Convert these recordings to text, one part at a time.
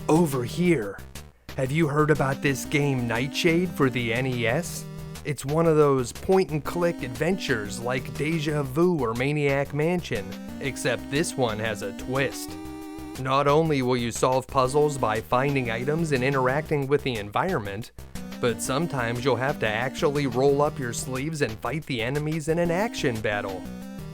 Over here. Have you heard about this game Nightshade for the NES? It's one of those point-and-click adventures like Deja Vu or Maniac Mansion, except this one has a twist. Not only will you solve puzzles by finding items and interacting with the environment, but sometimes you'll have to actually roll up your sleeves and fight the enemies in an action battle.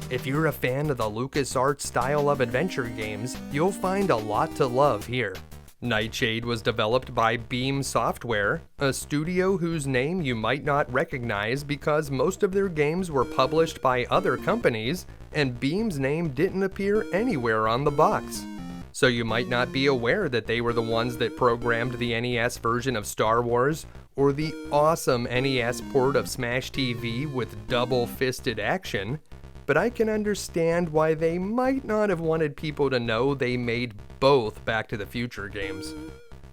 If you're a fan of the LucasArts style of adventure games, you'll find a lot to love here. Nightshade was developed by Beam Software, a studio whose name you might not recognize because most of their games were published by other companies, and Beam's name didn't appear anywhere on the box. So you might not be aware that they were the ones that programmed the NES version of Star Wars, or the awesome NES port of Smash TV with double-fisted action, but I can understand why they might not have wanted people to know they made both Back to the Future games.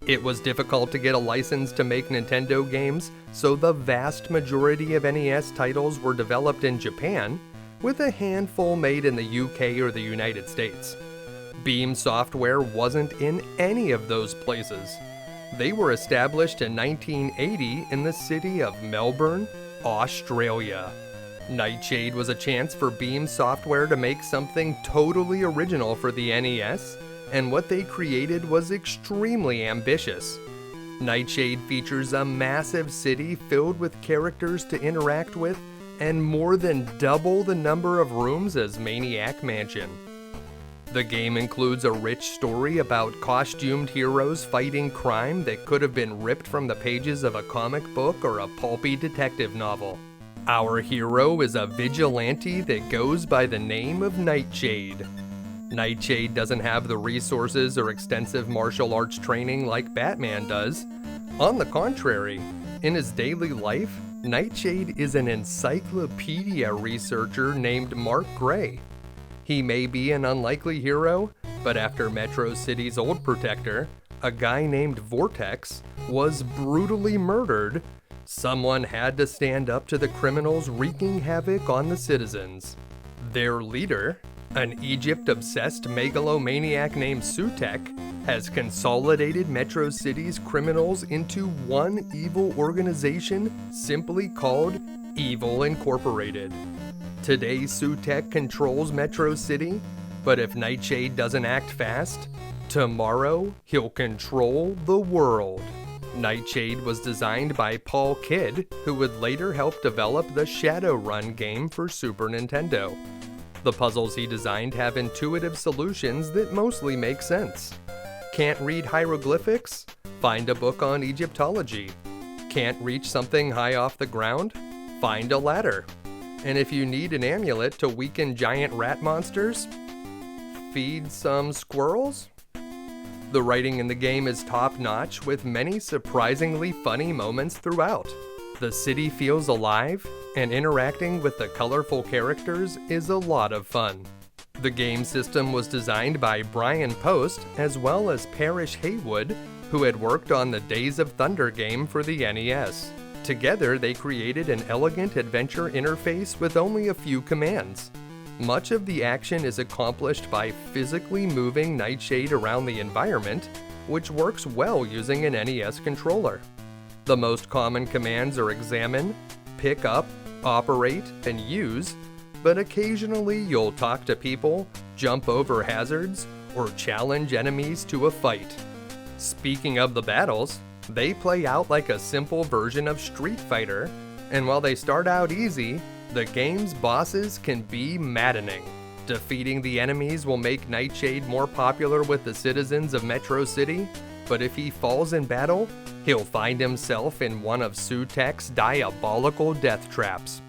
It was difficult to get a license to make Nintendo games, so the vast majority of NES titles were developed in Japan, with a handful made in the UK or the United States. Beam Software wasn't in any of those places. They were established in 1980 in the city of Melbourne, Australia. Nightshade was a chance for Beam Software to make something totally original for the NES, and what they created was extremely ambitious. Nightshade features a massive city filled with characters to interact with, and more than double the number of rooms as Maniac Mansion. The game includes a rich story about costumed heroes fighting crime that could have been ripped from the pages of a comic book or a pulpy detective novel. Our hero is a vigilante that goes by the name of Nightshade. Nightshade doesn't have the resources or extensive martial arts training like Batman does. On the contrary, in his daily life, Nightshade is an encyclopedia researcher named Mark Gray. He may be an unlikely hero, but after Metro City's old protector, a guy named Vortex, was brutally murdered, someone had to stand up to the criminals wreaking havoc on the citizens. Their leader, an Egypt-obsessed megalomaniac named Sutekh, has consolidated Metro City's criminals into one evil organization simply called Evil Incorporated. Today, Sutekh controls Metro City, but if Nightshade doesn't act fast, tomorrow he'll control the world. Nightshade was designed by Paul Kidd, who would later help develop the Shadowrun game for Super Nintendo. The puzzles he designed have intuitive solutions that mostly make sense. Can't read hieroglyphics? Find a book on Egyptology. Can't reach something high off the ground? Find a ladder. And if you need an amulet to weaken giant rat monsters, feed some squirrels? The writing in the game is top-notch, with many surprisingly funny moments throughout. The city feels alive, and interacting with the colorful characters is a lot of fun. The game system was designed by Brian Post as well as Parrish Haywood, who had worked on the Days of Thunder game for the NES. Together, they created an elegant adventure interface with only a few commands. Much of the action is accomplished by physically moving Nightshade around the environment, which works well using an NES controller. The most common commands are examine, pick up, operate, and use, but occasionally you'll talk to people, jump over hazards, or challenge enemies to a fight. Speaking of the battles, they play out like a simple version of Street Fighter, and while they start out easy, the game's bosses can be maddening. Defeating the enemies will make Nightshade more popular with the citizens of Metro City, but if he falls in battle, he'll find himself in one of Sutekh's diabolical death traps.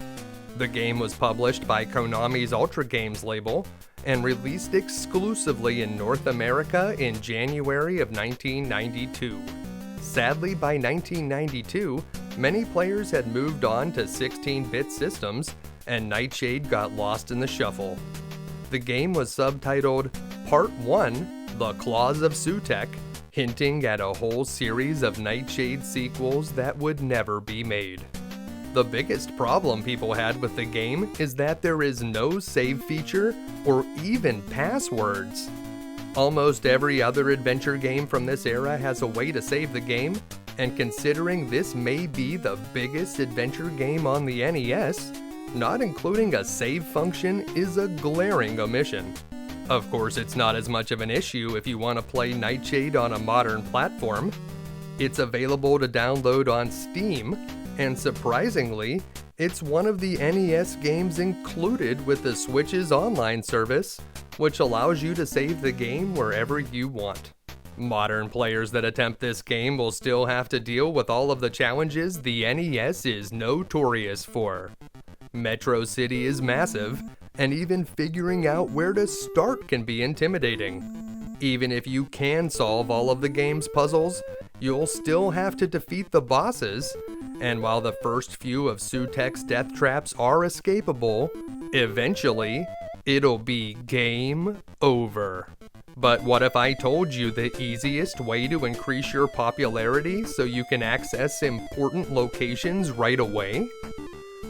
The game was published by Konami's Ultra Games label and released exclusively in North America in January of 1992. Sadly, by 1992, many players had moved on to 16-bit systems, and Nightshade got lost in the shuffle. The game was subtitled Part 1, The Claws of Sutekh, hinting at a whole series of Nightshade sequels that would never be made. The biggest problem people had with the game is that there is no save feature or even passwords. Almost every other adventure game from this era has a way to save the game, and considering this may be the biggest adventure game on the NES, not including a save function is a glaring omission. Of course, it's not as much of an issue if you want to play Nightshade on a modern platform. It's available to download on Steam, and surprisingly, it's one of the NES games included with the Switch's online service, which allows you to save the game wherever you want. Modern players that attempt this game will still have to deal with all of the challenges the NES is notorious for. Metro City is massive, and even figuring out where to start can be intimidating. Even if you can solve all of the game's puzzles, you'll still have to defeat the bosses, and while the first few of Sutekh's death traps are escapable, eventually, it'll be game over. But what if I told you the easiest way to increase your popularity so you can access important locations right away?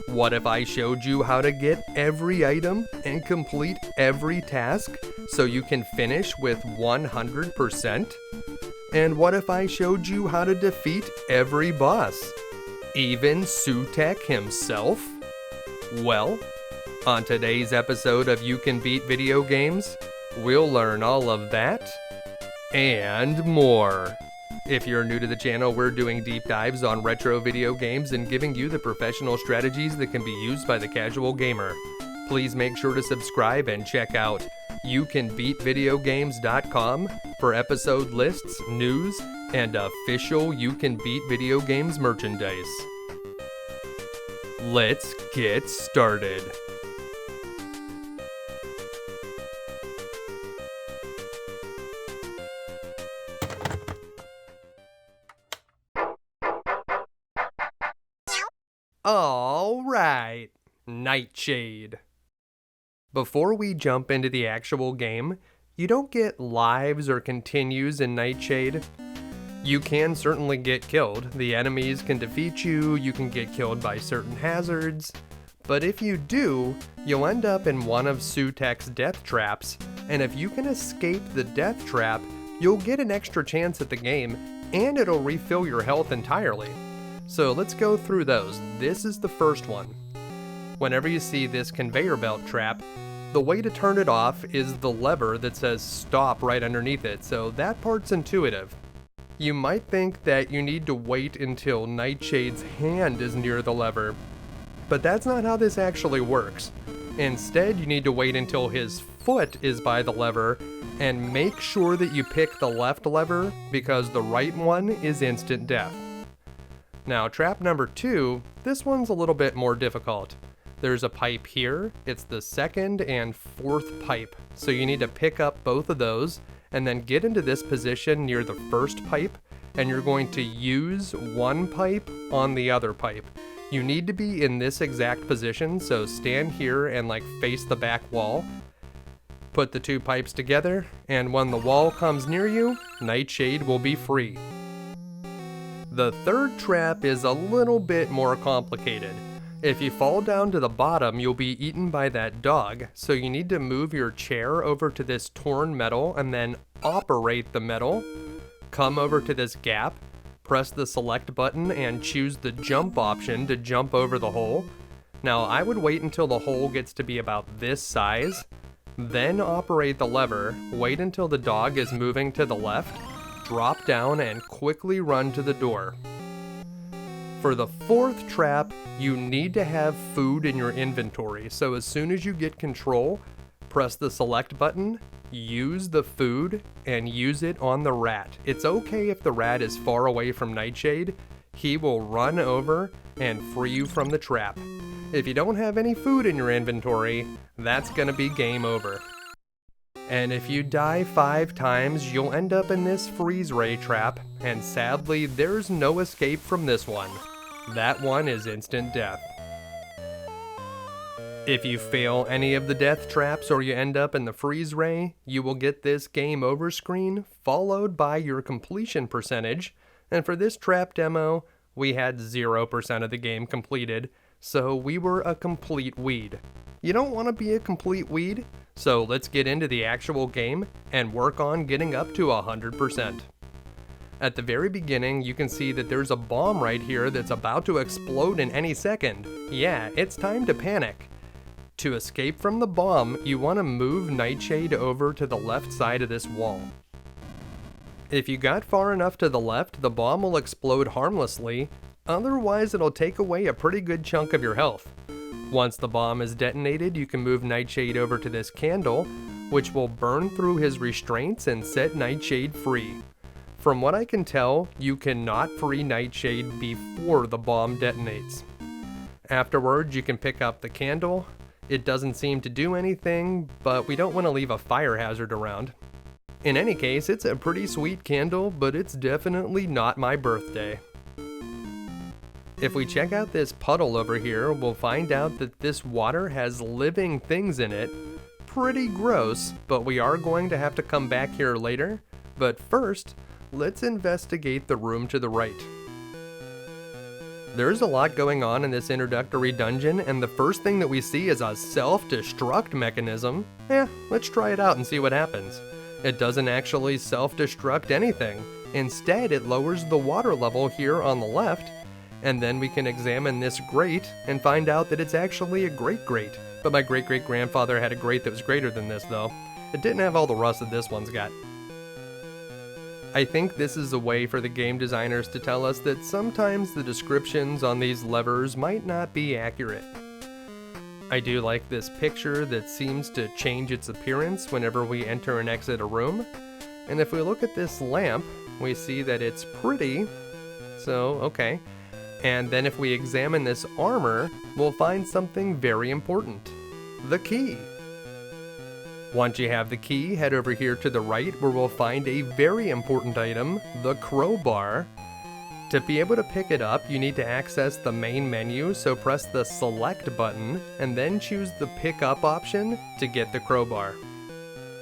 What if I showed you how to get every item and complete every task so you can finish with 100%? And what if I showed you how to defeat every boss? Even Sutekh himself? Well, on today's episode of You Can Beat Video Games, we'll learn all of that and more. If you're new to the channel, we're doing deep dives on retro video games and giving you the professional strategies that can be used by the casual gamer. Please make sure to subscribe and check out youcanbeatvideogames.com for episode lists, news, and official You Can Beat Video Games merchandise. Let's get started. Alright, Nightshade. Before we jump into the actual game, you don't get lives or continues in Nightshade. You can certainly get killed, the enemies can defeat you, you can get killed by certain hazards, but if you do, you'll end up in one of Sutekh's death traps, and if you can escape the death trap, you'll get an extra chance at the game, and it'll refill your health entirely. So let's go through those. This is the first one. Whenever you see this conveyor belt trap, the way to turn it off is the lever that says stop right underneath it, so that part's intuitive. You might think that you need to wait until Nightshade's hand is near the lever, but that's not how this actually works. Instead, you need to wait until his foot is by the lever, and make sure that you pick the left lever because the right one is instant death. Now, trap number 2, this one's a little bit more difficult. There's a pipe here, it's the second and fourth pipe, so you need to pick up both of those, and then get into this position near the first pipe, and you're going to use one pipe on the other pipe. You need to be in this exact position, so stand here and face the back wall. Put the two pipes together, and when the wall comes near you, Nightshade will be free. The third trap is a little bit more complicated. If you fall down to the bottom, you'll be eaten by that dog, so you need to move your chair over to this torn metal and then operate the metal. Come over to this gap, press the select button and choose the jump option to jump over the hole. Now I would wait until the hole gets to be about this size, then operate the lever, wait until the dog is moving to the left, drop down and quickly run to the door. For the fourth trap, you need to have food in your inventory, so as soon as you get control, press the select button, use the food, and use it on the rat. It's okay if the rat is far away from Nightshade, he will run over and free you from the trap. If you don't have any food in your inventory, that's gonna be game over. And if you die 5 times, you'll end up in this freeze ray trap, and sadly, there's no escape from this one. That one is instant death. If you fail any of the death traps or you end up in the freeze ray, you will get this game over screen followed by your completion percentage, and for this trap demo, we had 0% of the game completed, so we were a complete weed. You don't want to be a complete weed, So let's get into the actual game and work on getting up to 100%. At the very beginning, you can see that there's a bomb right here that's about to explode in any second. Yeah, it's time to panic. To escape from the bomb, you want to move Nightshade over to the left side of this wall. If you got far enough to the left, the bomb will explode harmlessly, otherwise it'll take away a pretty good chunk of your health. Once the bomb is detonated, you can move Nightshade over to this candle, which will burn through his restraints and set Nightshade free. From what I can tell, you cannot free Nightshade before the bomb detonates. Afterwards, you can pick up the candle. It doesn't seem to do anything, but we don't want to leave a fire hazard around. In any case, it's a pretty sweet candle, but it's definitely not my birthday. If we check out this puddle over here, we'll find out that this water has living things in it. Pretty gross, but we are going to have to come back here later. But first, let's investigate the room to the right. There's a lot going on in this introductory dungeon, and the first thing that we see is a self-destruct mechanism. Let's try it out and see what happens. It doesn't actually self-destruct anything. Instead, it lowers the water level here on the left, and then we can examine this grate and find out that it's actually a grate. But my great-great-grandfather had a grate that was greater than this, though. It didn't have all the rust that this one's got. I think this is a way for the game designers to tell us that sometimes the descriptions on these levers might not be accurate. I do like this picture that seems to change its appearance whenever we enter and exit a room. And if we look at this lamp, we see that it's pretty, so okay. And then if we examine this armor, we'll find something very important: the key. Once you have the key, head over here to the right where we'll find a very important item, the crowbar. To be able to pick it up, you need to access the main menu, so press the select button and then choose the pick up option to get the crowbar.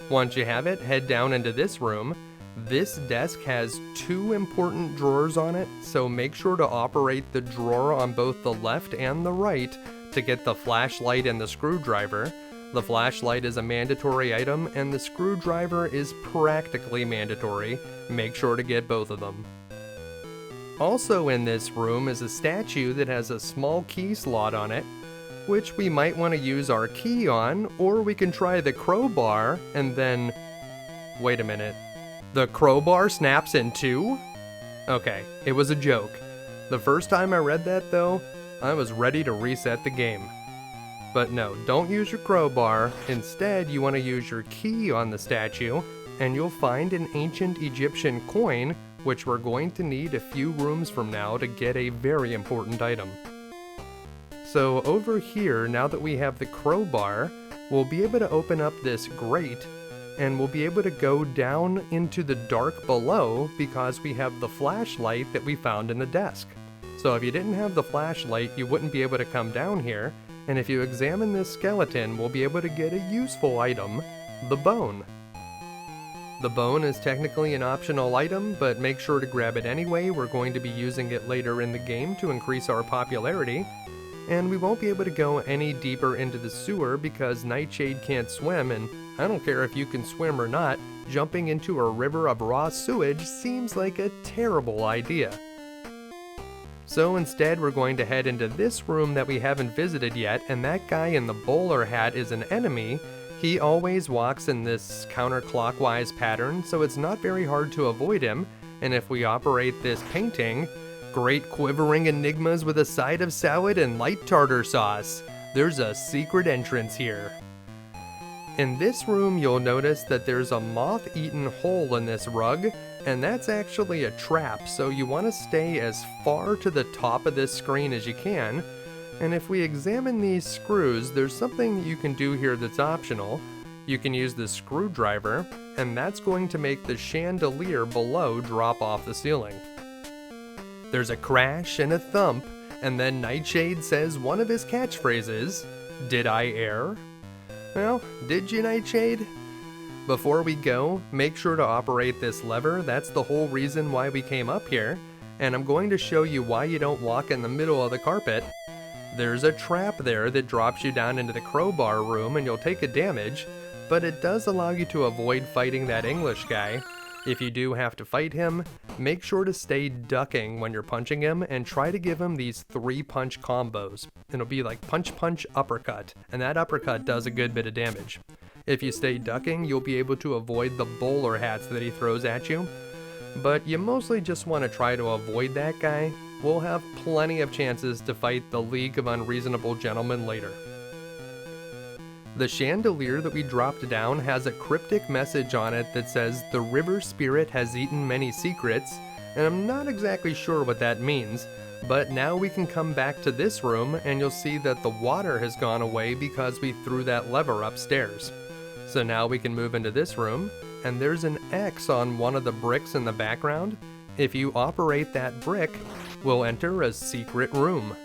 Once you have it, head down into this room. This desk has 2 important drawers on it, so make sure to operate the drawer on both the left and the right to get the flashlight and the screwdriver. The flashlight is a mandatory item, and the screwdriver is practically mandatory. Make sure to get both of them. Also in this room is a statue that has a small key slot on it, which we might want to use our key on, or we can try the crowbar and then... Wait a minute. The crowbar snaps in 2? Okay, it was a joke. The first time I read that though, I was ready to reset the game. But no, don't use your crowbar. Instead, you want to use your key on the statue, and you'll find an ancient Egyptian coin, which we're going to need a few rooms from now to get a very important item. So over here, now that we have the crowbar, we'll be able to open up this grate, and we'll be able to go down into the dark below because we have the flashlight that we found in the desk. So if you didn't have the flashlight, you wouldn't be able to come down here. And if you examine this skeleton, we'll be able to get a useful item, the bone. The bone is technically an optional item, but make sure to grab it anyway. We're going to be using it later in the game to increase our popularity. And we won't be able to go any deeper into the sewer because Nightshade can't swim, and I don't care if you can swim or not, jumping into a river of raw sewage seems like a terrible idea. So instead, we're going to head into this room that we haven't visited yet, and that guy in the bowler hat is an enemy. He always walks in this counterclockwise pattern, so it's not very hard to avoid him, and if we operate this painting, great quivering enigmas with a side of salad and light tartar sauce. There's a secret entrance here. In this room, you'll notice that there's a moth-eaten hole in this rug, and that's actually a trap, so you want to stay as far to the top of this screen as you can. And if we examine these screws, there's something you can do here that's optional. You can use the screwdriver, and that's going to make the chandelier below drop off the ceiling. There's a crash and a thump, and then Nightshade says one of his catchphrases, "Did I err?" Well, did you, Nightshade? Before we go, make sure to operate this lever. That's the whole reason why we came up here, and I'm going to show you why you don't walk in the middle of the carpet. There's a trap there that drops you down into the crowbar room and you'll take a damage, but it does allow you to avoid fighting that English guy. If you do have to fight him, make sure to stay ducking when you're punching him and try to give him these 3-punch combos. It'll be like punch, punch, uppercut, and that uppercut does a good bit of damage. If you stay ducking, you'll be able to avoid the bowler hats that he throws at you, but you mostly just want to try to avoid that guy. We'll have plenty of chances to fight the League of Unreasonable Gentlemen later. The chandelier that we dropped down has a cryptic message on it that says, "The river spirit has eaten many secrets," and I'm not exactly sure what that means, but now we can come back to this room and you'll see that the water has gone away because we threw that lever upstairs. So now we can move into this room, and there's an X on one of the bricks in the background. If you operate that brick, we'll enter a secret room.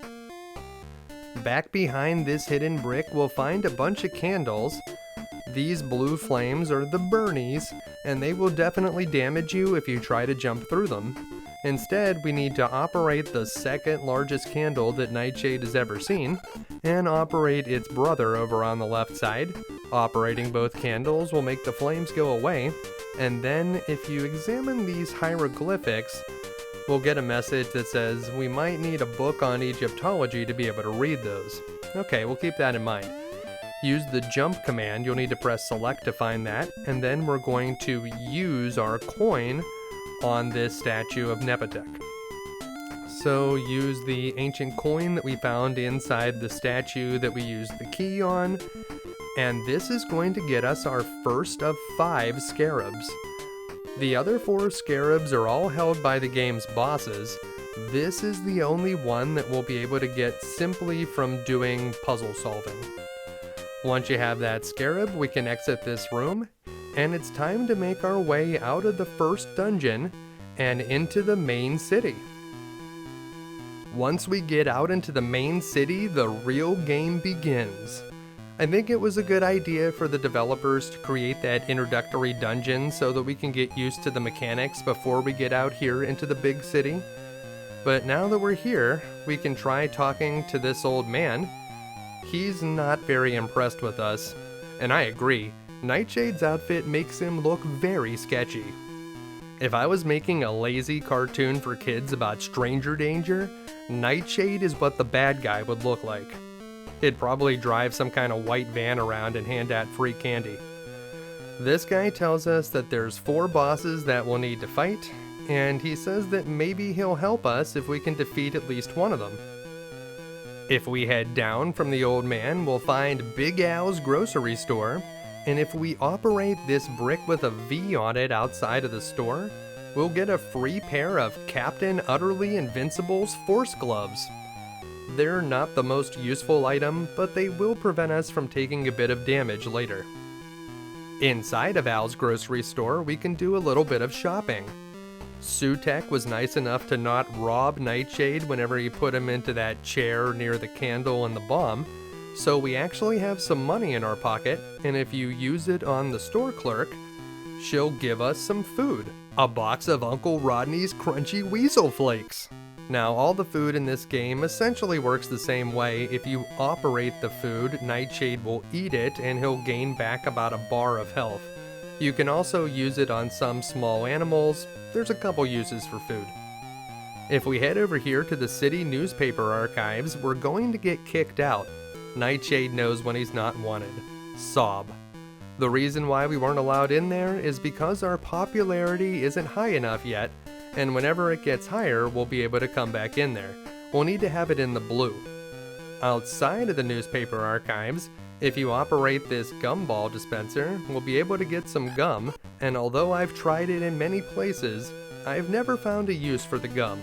Back behind this hidden brick, we'll find a bunch of candles. These blue flames are the burnies, and they will definitely damage you if you try to jump through them. Instead, we need to operate the second largest candle that Nightshade has ever seen, and operate its brother over on the left side. Operating both candles will make the flames go away, and then if you examine these hieroglyphics, we'll get a message that says we might need a book on Egyptology to be able to read those. Okay, we'll keep that in mind. Use the jump command. You'll need to press select to find that, and then we're going to use our coin on this statue of Nepentech. So use the ancient coin that we found inside the statue that we used the key on, and this is going to get us our first of 5 scarabs. The other 4 scarabs are all held by the game's bosses. This is the only one that we'll be able to get simply from doing puzzle solving. Once you have that scarab, we can exit this room, and it's time to make our way out of the first dungeon and into the main city. Once we get out into the main city, the real game begins. I think it was a good idea for the developers to create that introductory dungeon so that we can get used to the mechanics before we get out here into the big city. But now that we're here, we can try talking to this old man. He's not very impressed with us, and I agree. Nightshade's outfit makes him look very sketchy. If I was making a lazy cartoon for kids about stranger danger, Nightshade is what the bad guy would look like. He'd probably drive some kind of white van around and hand out free candy. This guy tells us that there's 4 bosses that we'll need to fight, and he says that maybe he'll help us if we can defeat at least one of them. If we head down from the old man, we'll find Big Al's grocery store, and if we operate this brick with a V on it outside of the store, we'll get a free pair of Captain Utterly Invincible's force gloves. They're not the most useful item, but they will prevent us from taking a bit of damage later. Inside of Al's grocery store, we can do a little bit of shopping. Sutekh was nice enough to not rob Nightshade whenever he put him into that chair near the candle and the bomb, so we actually have some money in our pocket, and if you use it on the store clerk, she'll give us some food. A box of Uncle Rodney's crunchy weasel flakes. Now, all the food in this game essentially works the same way. If you operate the food, Nightshade will eat it and he'll gain back about a bar of health. You can also use it on some small animals. There's a couple uses for food. If we head over here to the city newspaper archives, we're going to get kicked out. Nightshade knows when he's not wanted. Sob. The reason why we weren't allowed in there is because our popularity isn't high enough yet, and whenever it gets higher, we'll be able to come back in there. We'll need to have it in the blue. Outside of the newspaper archives, if you operate this gumball dispenser, we'll be able to get some gum, and although I've tried it in many places, I've never found a use for the gum.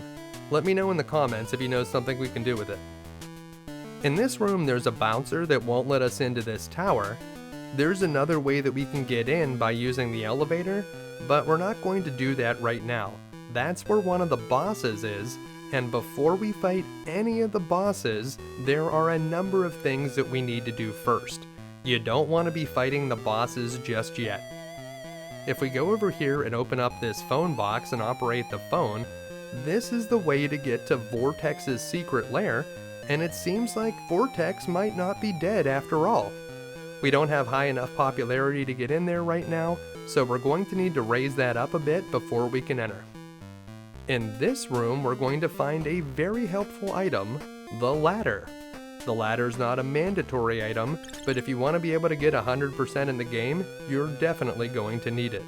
Let me know in the comments if you know something we can do with it. In this room, there's a bouncer that won't let us into this tower. There's another way that we can get in by using the elevator, but we're not going to do that right now. That's where one of the bosses is, and before we fight any of the bosses, there are a number of things that we need to do first. You don't want to be fighting the bosses just yet. If we go over here and open up this phone box and operate the phone, this is the way to get to Vortex's secret lair, and it seems like Vortex might not be dead after all. We don't have high enough popularity to get in there right now, so we're going to need to raise that up a bit before we can enter. In this room, we're going to find a very helpful item, the ladder. The ladder's not a mandatory item, but if you want to be able to get 100% in the game, you're definitely going to need it.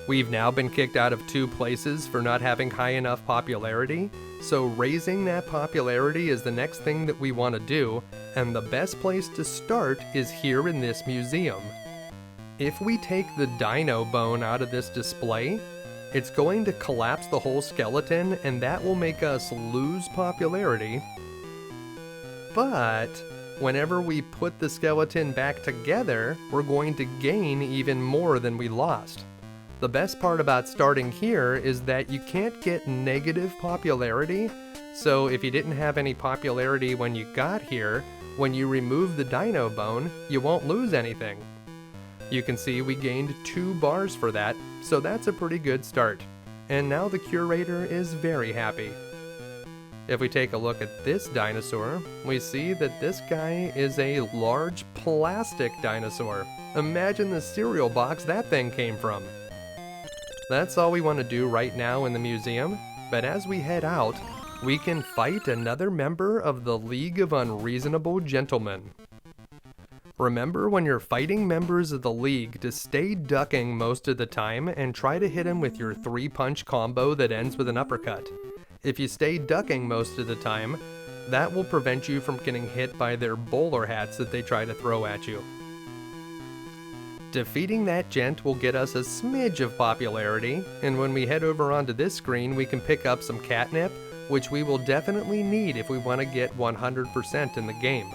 We've now been kicked out of 2 places for not having high enough popularity, so raising that popularity is the next thing that we want to do, and the best place to start is here in this museum. If we take the dino bone out of this display, it's going to collapse the whole skeleton, and that will make us lose popularity. But whenever we put the skeleton back together, we're going to gain even more than we lost. The best part about starting here is that you can't get negative popularity, so if you didn't have any popularity when you got here, when you remove the dino bone, you won't lose anything. You can see we gained 2 bars for that, so that's a pretty good start. And now the curator is very happy. If we take a look at this dinosaur, we see that this guy is a large plastic dinosaur. Imagine the cereal box that thing came from. That's all we want to do right now in the museum, but as we head out, we can fight another member of the League of Unreasonable Gentlemen. Remember when you're fighting members of the League to stay ducking most of the time and try to hit him with your 3-punch combo that ends with an uppercut. If you stay ducking most of the time, that will prevent you from getting hit by their bowler hats that they try to throw at you. Defeating that gent will get us a smidge of popularity, and when we head over onto this screen we can pick up some catnip, which we will definitely need if we want to get 100% in the game.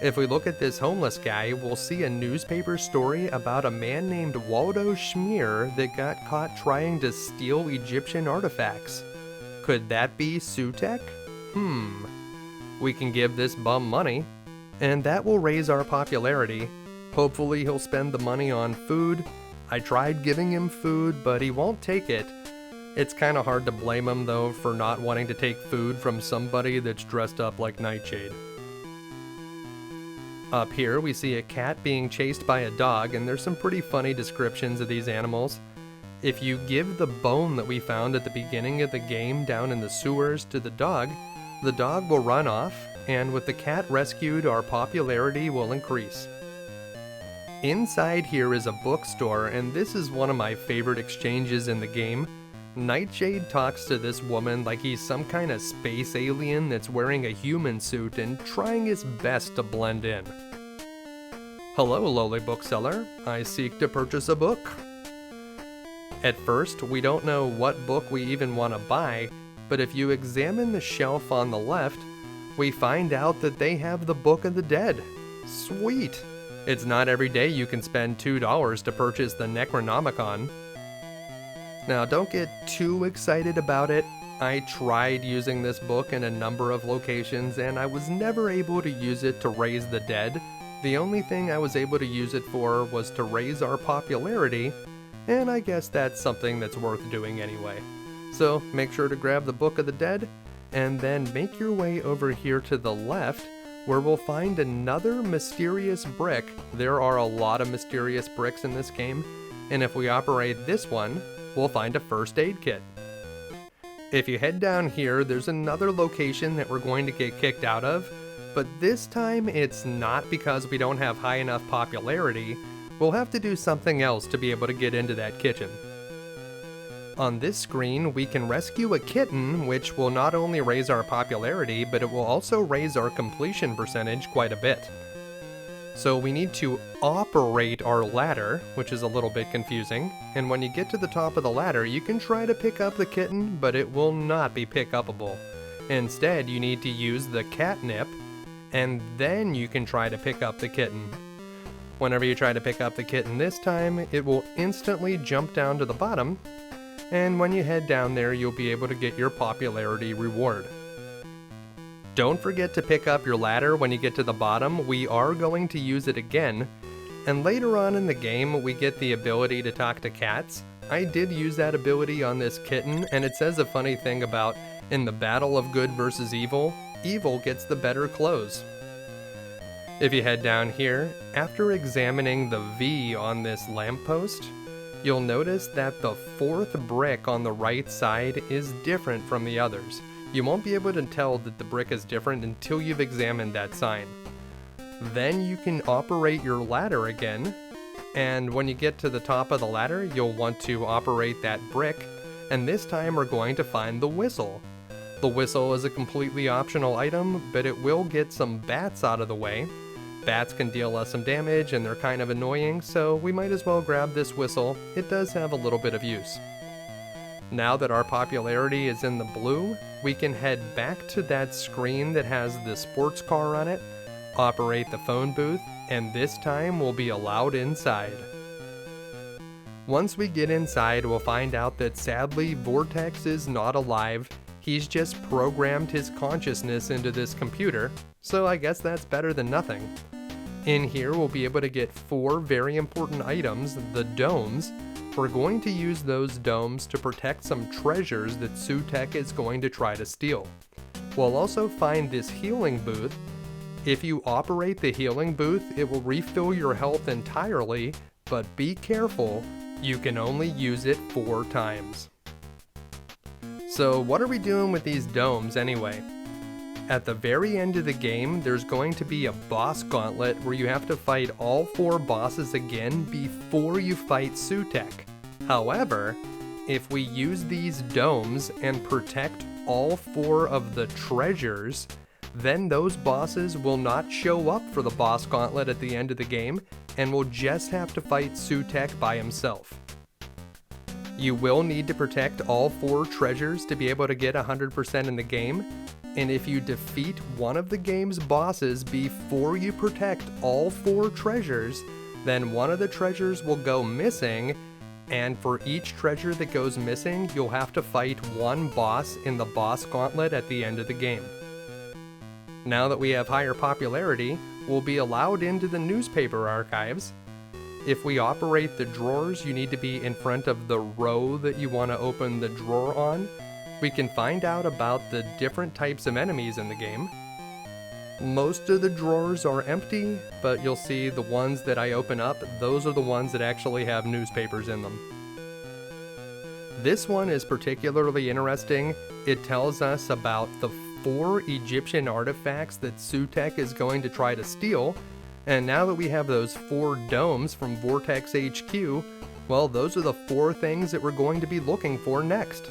If we look at this homeless guy, we'll see a newspaper story about a man named Waldo Schmier that got caught trying to steal Egyptian artifacts. Could that be Sutekh? We can give this bum money, and that will raise our popularity. Hopefully he'll spend the money on food. I tried giving him food, but he won't take it. It's kinda hard to blame him though for not wanting to take food from somebody that's dressed up like Nightshade. Up here we see a cat being chased by a dog, and there's some pretty funny descriptions of these animals. If you give the bone that we found at the beginning of the game down in the sewers to the dog will run off, and with the cat rescued, our popularity will increase. Inside here is a bookstore, and this is one of my favorite exchanges in the game. Nightshade talks to this woman like he's some kind of space alien that's wearing a human suit and trying his best to blend in. Hello, lowly bookseller. I seek to purchase a book. At first, we don't know what book we even want to buy, but if you examine the shelf on the left, we find out that they have the Book of the Dead. Sweet! It's not every day you can spend $2 to purchase the Necronomicon. Now don't get too excited about it. I tried using this book in a number of locations and I was never able to use it to raise the dead. The only thing I was able to use it for was to raise our popularity, and I guess that's something that's worth doing anyway. So make sure to grab the Book of the Dead, and then make your way over here to the left, where we'll find another mysterious brick. There are a lot of mysterious bricks in this game, and if we operate this one, we'll find a first aid kit. If you head down here, there's another location that we're going to get kicked out of, but this time it's not because we don't have high enough popularity. We'll have to do something else to be able to get into that kitchen. On this screen, we can rescue a kitten, which will not only raise our popularity, but it will also raise our completion percentage quite a bit. So we need to operate our ladder, which is a little bit confusing, and when you get to the top of the ladder, you can try to pick up the kitten, but it will not be pick-upable. Instead, you need to use the catnip, and then you can try to pick up the kitten. Whenever you try to pick up the kitten this time, it will instantly jump down to the bottom, and when you head down there, you'll be able to get your popularity reward. Don't forget to pick up your ladder when you get to the bottom. We are going to use it again, and later on in the game, we get the ability to talk to cats. I did use that ability on this kitten, and it says a funny thing about, in the battle of good versus evil, evil gets the better clothes. If you head down here, after examining the V on this lamppost, you'll notice that the fourth brick on the right side is different from the others. You won't be able to tell that the brick is different until you've examined that sign. Then you can operate your ladder again, and when you get to the top of the ladder, you'll want to operate that brick, and this time we're going to find the whistle. The whistle is a completely optional item, but it will get some bats out of the way. Bats can deal us some damage and they're kind of annoying, so we might as well grab this whistle. It does have a little bit of use. Now that our popularity is in the blue, we can head back to that screen that has the sports car on it, operate the phone booth, and this time we'll be allowed inside. Once we get inside, we'll find out that sadly Vortex is not alive. He's just programmed his consciousness into this computer, so I guess that's better than nothing. In here we'll be able to get 4 very important items, the domes. We're going to use those domes to protect some treasures that Sutekh is going to try to steal. We'll also find this healing booth. If you operate the healing booth, it will refill your health entirely, but be careful, you can only use it 4 times. So what are we doing with these domes anyway? At the very end of the game, there's going to be a boss gauntlet where you have to fight all 4 bosses again before you fight Sutekh. However, if we use these domes and protect all 4 of the treasures, then those bosses will not show up for the boss gauntlet at the end of the game, and we'll just have to fight Sutekh by himself. You will need to protect all 4 treasures to be able to get 100% in the game, and if you defeat one of the game's bosses before you protect all 4 treasures, then one of the treasures will go missing, and for each treasure that goes missing, you'll have to fight one boss in the boss gauntlet at the end of the game. Now that we have higher popularity, we'll be allowed into the newspaper archives. If we operate the drawers, you need to be in front of the row that you want to open the drawer on. We can find out about the different types of enemies in the game. Most of the drawers are empty, but you'll see the ones that I open up, those are the ones that actually have newspapers in them. This one is particularly interesting. It tells us about the 4 Egyptian artifacts that Sutekh is going to try to steal, and now that we have those 4 domes from Vortex HQ, well, those are the 4 things that we're going to be looking for next.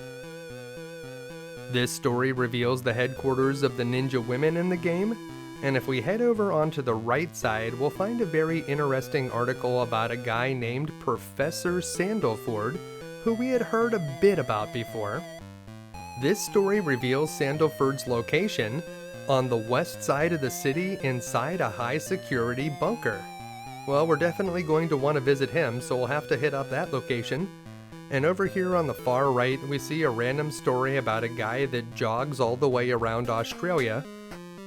This story reveals the headquarters of the ninja women in the game, and if we head over onto the right side, we'll find a very interesting article about a guy named Professor Sandalford, who we had heard a bit about before. This story reveals Sandalford's location on the west side of the city inside a high-security bunker. Well, we're definitely going to want to visit him, so we'll have to hit up that location. And over here on the far right, we see a random story about a guy that jogs all the way around Australia.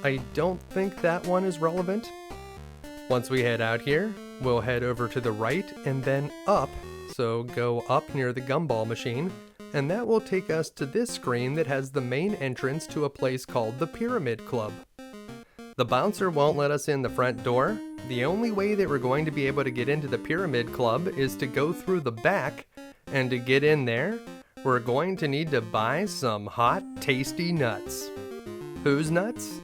I don't think that one is relevant. Once we head out here, we'll head over to the right and then up, so go up near the gumball machine, and that will take us to this screen that has the main entrance to a place called the Pyramid Club. The bouncer won't let us in the front door. The only way that we're going to be able to get into the Pyramid Club is to go through the back, and to get in there, we're going to need to buy some hot, tasty nuts. Whose nuts?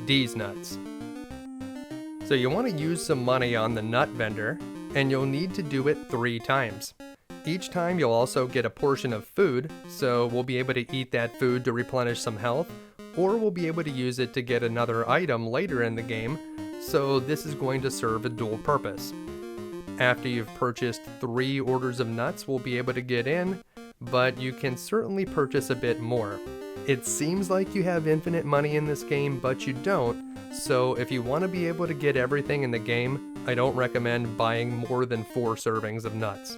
D's nuts. So you want to use some money on the nut vendor, and you'll need to do it 3 times. Each time you'll also get a portion of food, so we'll be able to eat that food to replenish some health, or we'll be able to use it to get another item later in the game, so this is going to serve a dual purpose. After you've purchased 3 orders of nuts, we'll be able to get in, but you can certainly purchase a bit more. It seems like you have infinite money in this game, but you don't, so if you want to be able to get everything in the game, I don't recommend buying more than 4 servings of nuts.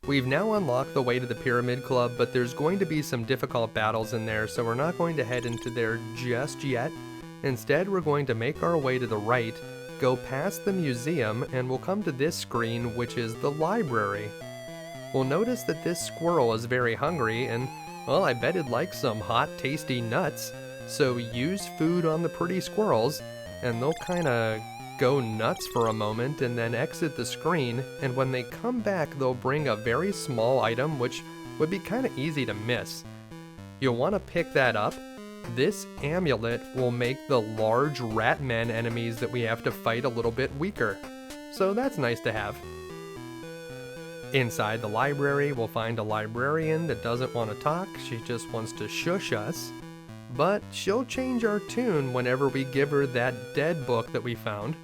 We've now unlocked the way to the Pyramid Club, but there's going to be some difficult battles in there, so we're not going to head into there just yet. Instead, we're going to make our way to the right, go past the museum, and we'll come to this screen, which is the library. We'll notice that this squirrel is very hungry, and, well, I bet it'd like some hot, tasty nuts, so use food on the pretty squirrels, and they'll kind of go nuts for a moment and then exit the screen, and when they come back they'll bring a very small item which would be kind of easy to miss. You'll want to pick that up. This amulet will make the large rat men enemies that we have to fight a little bit weaker, so that's nice to have. Inside the library, we'll find a librarian that doesn't want to talk, she just wants to shush us. But she'll change our tune whenever we give her that dead book that we found.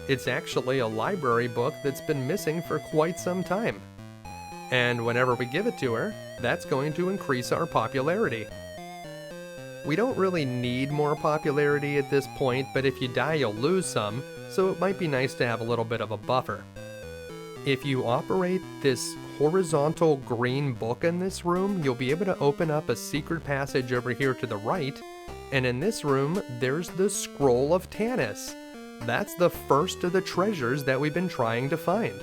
It's actually a library book that's been missing for quite some time. And whenever we give it to her, that's going to increase our popularity. We don't really need more popularity at this point, but if you die you'll lose some, so it might be nice to have a little bit of a buffer. If you operate this horizontal green book in this room, you'll be able to open up a secret passage over here to the right, and in this room there's the Scroll of Tanis. That's the first of the treasures that we've been trying to find.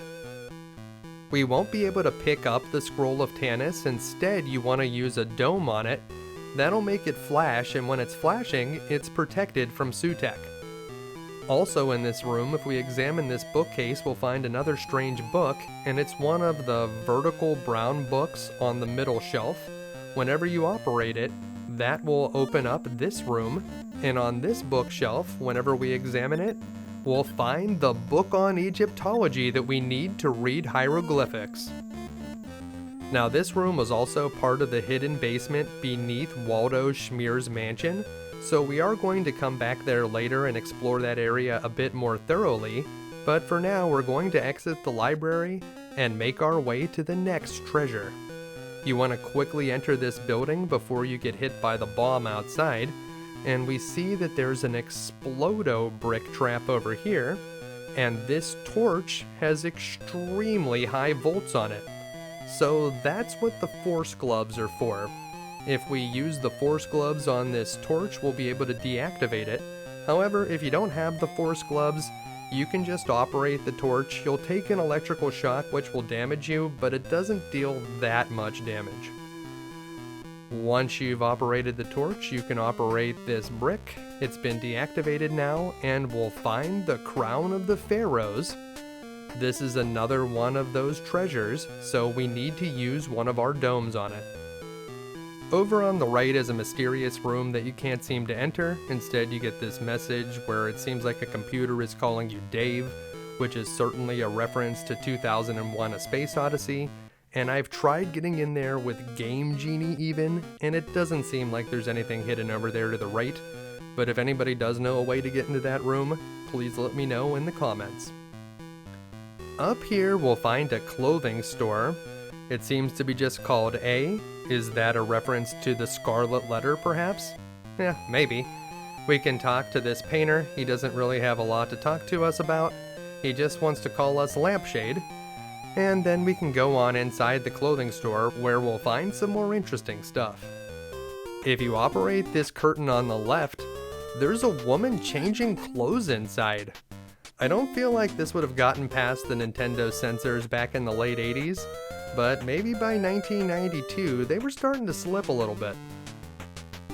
We won't be able to pick up the Scroll of Tanis, instead you want to use a dome on it. That'll make it flash, and when it's flashing, it's protected from Sutekh. Also in this room, if we examine this bookcase, we'll find another strange book, and it's one of the vertical brown books on the middle shelf. Whenever you operate it, that will open up this room, and on this bookshelf, whenever we examine it, we'll find the book on Egyptology that we need to read hieroglyphics. Now this room was also part of the hidden basement beneath Waldo Schmear's mansion, so we are going to come back there later and explore that area a bit more thoroughly, but for now we're going to exit the library and make our way to the next treasure. You want to quickly enter this building before you get hit by the bomb outside, and we see that there's an Explodo brick trap over here, and this torch has extremely high volts on it. So that's what the force gloves are for. If we use the force gloves on this torch, we'll be able to deactivate it. However, if you don't have the force gloves, you can just operate the torch. You'll take an electrical shock which will damage you, but it doesn't deal that much damage. Once you've operated the torch, you can operate this brick. It's been deactivated now, and we'll find the crown of the pharaohs. This is another one of those treasures, so we need to use one of our domes on it. Over on the right is a mysterious room that you can't seem to enter. Instead, you get this message where it seems like a computer is calling you Dave, which is certainly a reference to 2001: A Space Odyssey. And I've tried getting in there with Game Genie even, and it doesn't seem like there's anything hidden over there to the right. But if anybody does know a way to get into that room, please let me know in the comments. Up here we'll find a clothing store. It seems to be just called A. Is that a reference to the Scarlet Letter, perhaps? Yeah, maybe. We can talk to this painter. He doesn't really have a lot to talk to us about. He just wants to call us Lampshade. And then we can go on inside the clothing store where we'll find some more interesting stuff. If you operate this curtain on the left, there's a woman changing clothes inside. I don't feel like this would have gotten past the Nintendo censors back in the late 80s, but maybe by 1992 they were starting to slip a little bit.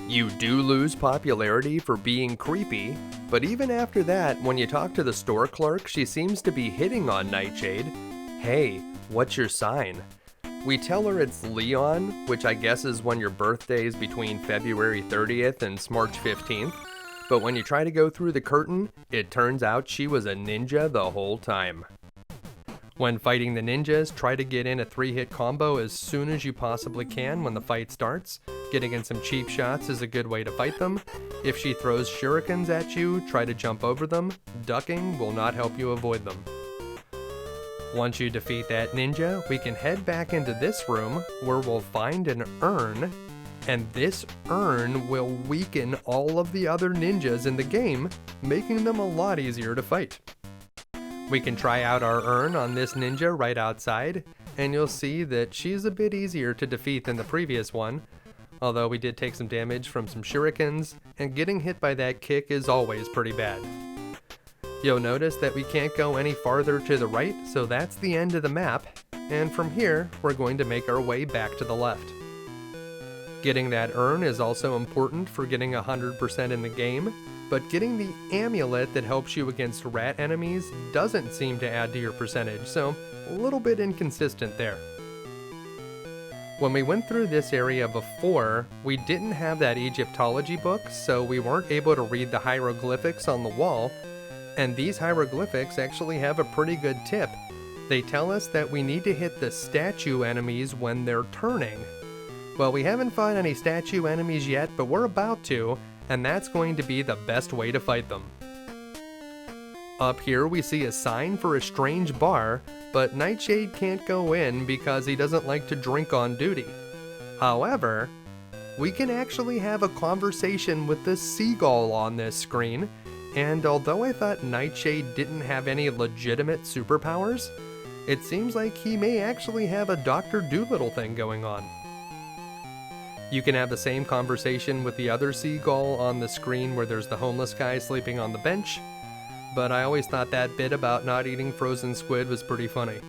You do lose popularity for being creepy, but even after that, when you talk to the store clerk, she seems to be hitting on Nightshade. Hey, what's your sign? We tell her it's Leon, which I guess is when your birthday is between February 30th and March 15th. But when you try to go through the curtain, it turns out she was a ninja the whole time. When fighting the ninjas, try to get in a 3-hit combo as soon as you possibly can when the fight starts. Getting in some cheap shots is a good way to fight them. If she throws shurikens at you, try to jump over them. Ducking will not help you avoid them. Once you defeat that ninja, we can head back into this room where we'll find an urn, and this urn will weaken all of the other ninjas in the game, making them a lot easier to fight. We can try out our urn on this ninja right outside, and you'll see that she's a bit easier to defeat than the previous one, although we did take some damage from some shurikens, and getting hit by that kick is always pretty bad. You'll notice that we can't go any farther to the right, so that's the end of the map, and from here, we're going to make our way back to the left. Getting that urn is also important for getting 100% in the game. but getting the amulet that helps you against rat enemies doesn't seem to add to your percentage, so a little bit inconsistent there. When we went through this area before, we didn't have that Egyptology book, so we weren't able to read the hieroglyphics on the wall, and these hieroglyphics actually have a pretty good tip. They tell us that we need to hit the statue enemies when they're turning. Well, we haven't fought any statue enemies yet, but we're about to, and that's going to be the best way to fight them. Up here we see a sign for a strange bar, but Nightshade can't go in because he doesn't like to drink on duty. However, we can actually have a conversation with the seagull on this screen, and although I thought Nightshade didn't have any legitimate superpowers, it seems like he may actually have a Dr. Dolittle thing going on. You can have the same conversation with the other seagull on the screen where there's the homeless guy sleeping on the bench, but I always thought that bit about not eating frozen squid was pretty funny.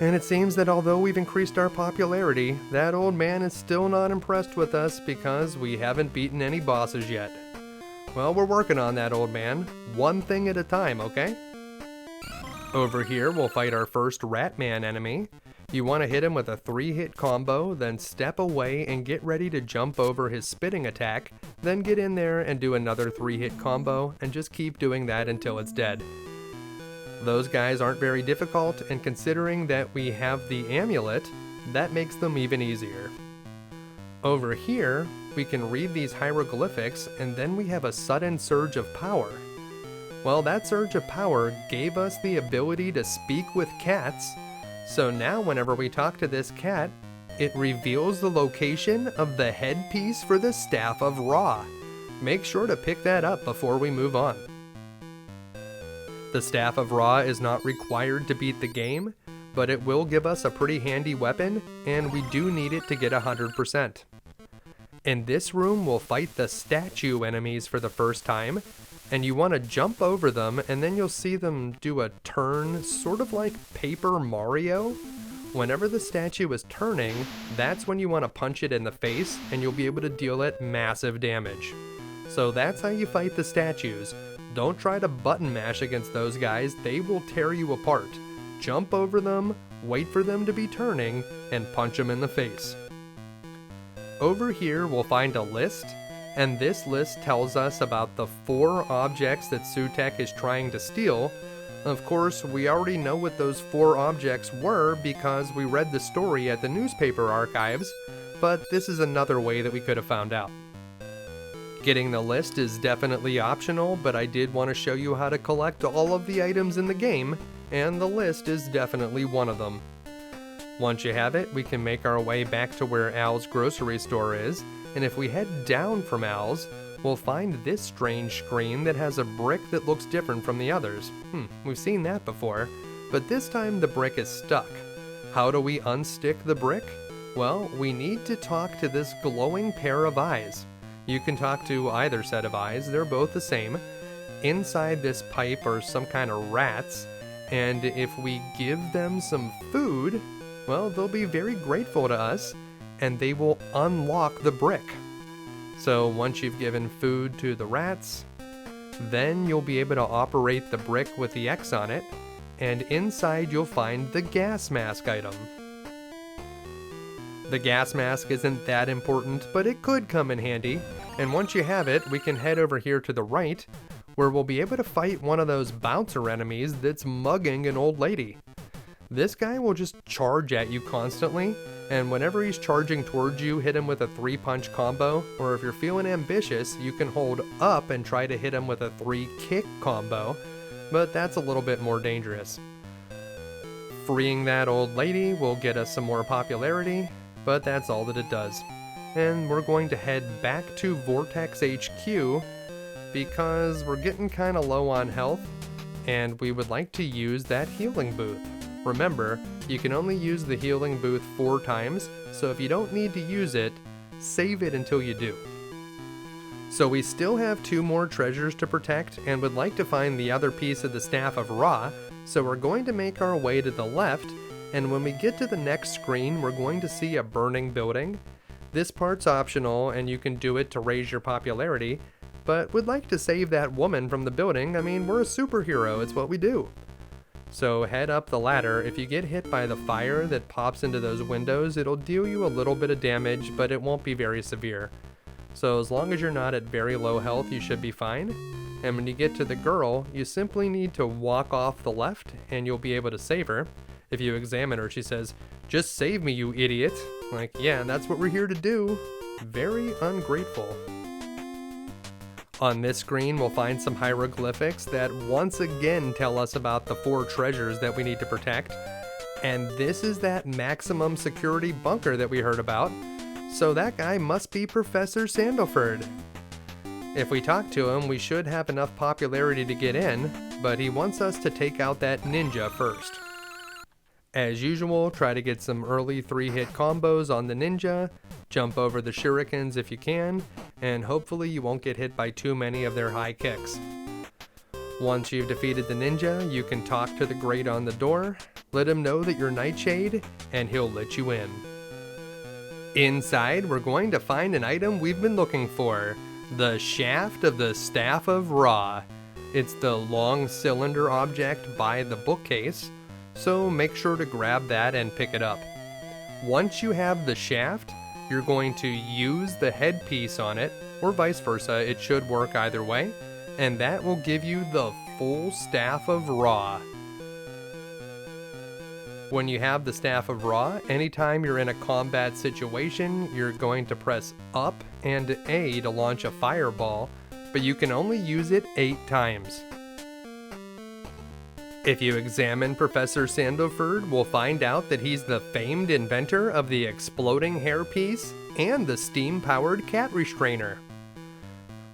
And it seems that although we've increased our popularity, that old man is still not impressed with us because we haven't beaten any bosses yet. Well, we're working on that, old man. One thing at a time, okay? Over here, we'll fight our first Ratman enemy. You want to hit him with a 3-hit combo, then step away and get ready to jump over his spitting attack, then get in there and do another 3-hit combo, and just keep doing that until it's dead. Those guys aren't very difficult, and considering that we have the amulet, that makes them even easier. Over here, we can read these hieroglyphics, and then we have a sudden surge of power. Well, that surge of power gave us the ability to speak with cats, so now whenever we talk to this cat, it reveals the location of the headpiece for the Staff of Ra. Make sure to pick that up before we move on. The Staff of Ra is not required to beat the game, but it will give us a pretty handy weapon, and we do need it to get 100%. In this room, we'll fight the statue enemies for the first time, and you want to jump over them, and then you'll see them do a turn, sort of like Paper Mario. Whenever the statue is turning, that's when you want to punch it in the face, and you'll be able to deal it massive damage. So that's how you fight the statues. Don't try to button mash against those guys, they will tear you apart. Jump over them, wait for them to be turning, and punch them in the face. Over here we'll find a list, and this list tells us about the 4 objects that Sutekh is trying to steal. Of course, we already know what those 4 objects were because we read the story at the newspaper archives, but this is another way that we could have found out. Getting the list is definitely optional, but I did want to show you how to collect all of the items in the game, and the list is definitely one of them. Once you have it, we can make our way back to where Al's grocery store is, and if we head down from Al's, we'll find this strange screen that has a brick that looks different from the others. We've seen that before, but this time the brick is stuck. How do we unstick the brick? Well, we need to talk to this glowing pair of eyes. You can talk to either set of eyes, they're both the same. Inside this pipe are some kind of rats, and if we give them some food, well, they'll be very grateful to us, and they will unlock the brick. So once you've given food to the rats, then you'll be able to operate the brick with the X on it, and inside you'll find the gas mask item. The gas mask isn't that important, but it could come in handy, and once you have it, we can head over here to the right, where we'll be able to fight one of those bouncer enemies that's mugging an old lady. This guy will just charge at you constantly, and whenever he's charging towards you, hit him with a 3-punch combo, or if you're feeling ambitious, you can hold up and try to hit him with a 3-kick combo, but that's a little bit more dangerous. Freeing that old lady will get us some more popularity, but that's all that it does. And we're going to head back to Vortex HQ because we're getting kind of low on health, and we would like to use that healing booth. Remember, you can only use the healing booth 4 times, so if you don't need to use it, save it until you do. So we still have 2 more treasures to protect and would like to find the other piece of the Staff of Ra, so we're going to make our way to the left, and when we get to the next screen, we're going to see a burning building. This part's optional, and you can do it to raise your popularity, but would like to save that woman from the building. I mean, we're a superhero, it's what we do. So head up the ladder. If you get hit by the fire that pops into those windows, it'll deal you a little bit of damage, but it won't be very severe. So as long as you're not at very low health, you should be fine. And when you get to the girl, you simply need to walk off the left and you'll be able to save her. If you examine her, she says, "Just save me, you idiot." Like, yeah, that's what we're here to do. Very ungrateful. On this screen, we'll find some hieroglyphics that once again tell us about the 4 treasures that we need to protect. And this is that maximum security bunker that we heard about. So that guy must be Professor Sandalford. If we talk to him, we should have enough popularity to get in, but he wants us to take out that ninja first. As usual, try to get some early 3-hit combos on the ninja, jump over the shurikens if you can, and hopefully you won't get hit by too many of their high kicks. Once you've defeated the ninja, you can talk to the grate on the door, let him know that you're Nightshade, and he'll let you in. Inside, we're going to find an item we've been looking for, the shaft of the Staff of Ra. It's the long cylinder object by the bookcase, so make sure to grab that and pick it up. Once you have the shaft, you're going to use the headpiece on it, or vice versa, it should work either way, and that will give you the full Staff of Ra. When you have the Staff of Ra, anytime you're in a combat situation, you're going to press up and A to launch a fireball, but you can only use it 8 times. If you examine Professor Sandalford, we'll find out that he's the famed inventor of the exploding hairpiece and the steam-powered cat restrainer.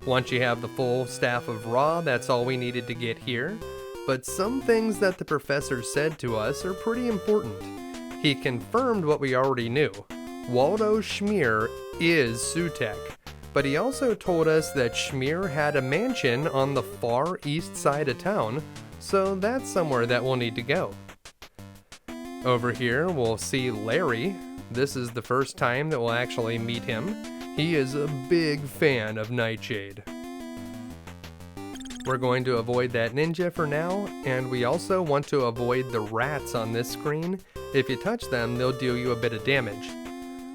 Once you have the full Staff of Ra, that's all we needed to get here. But some things that the professor said to us are pretty important. He confirmed what we already knew. Waldo Schmier is Sutekh, but he also told us that Schmier had a mansion on the far east side of town, so that's somewhere that we'll need to go. Over here, we'll see Larry. This is the first time that we'll actually meet him. He is a big fan of Nightshade. We're going to avoid that ninja for now, and we also want to avoid the rats on this screen. If you touch them, they'll deal you a bit of damage.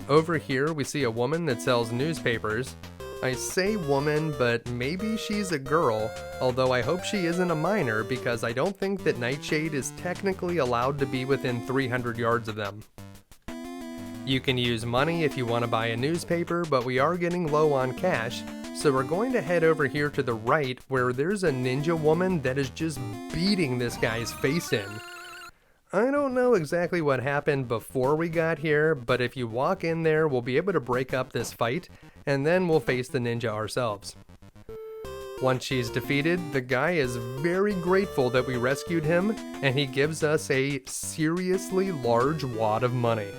Over here, we see a woman that sells newspapers. I say woman, but maybe she's a girl, although I hope she isn't a minor because I don't think that Nightshade is technically allowed to be within 300 yards of them. You can use money if you want to buy a newspaper, but we are getting low on cash, so we're going to head over here to the right where there's a ninja woman that is just beating this guy's face in. I don't know exactly what happened before we got here, but if you walk in there, we'll be able to break up this fight, and then we'll face the ninja ourselves. Once she's defeated, the guy is very grateful that we rescued him, and he gives us a seriously large wad of money.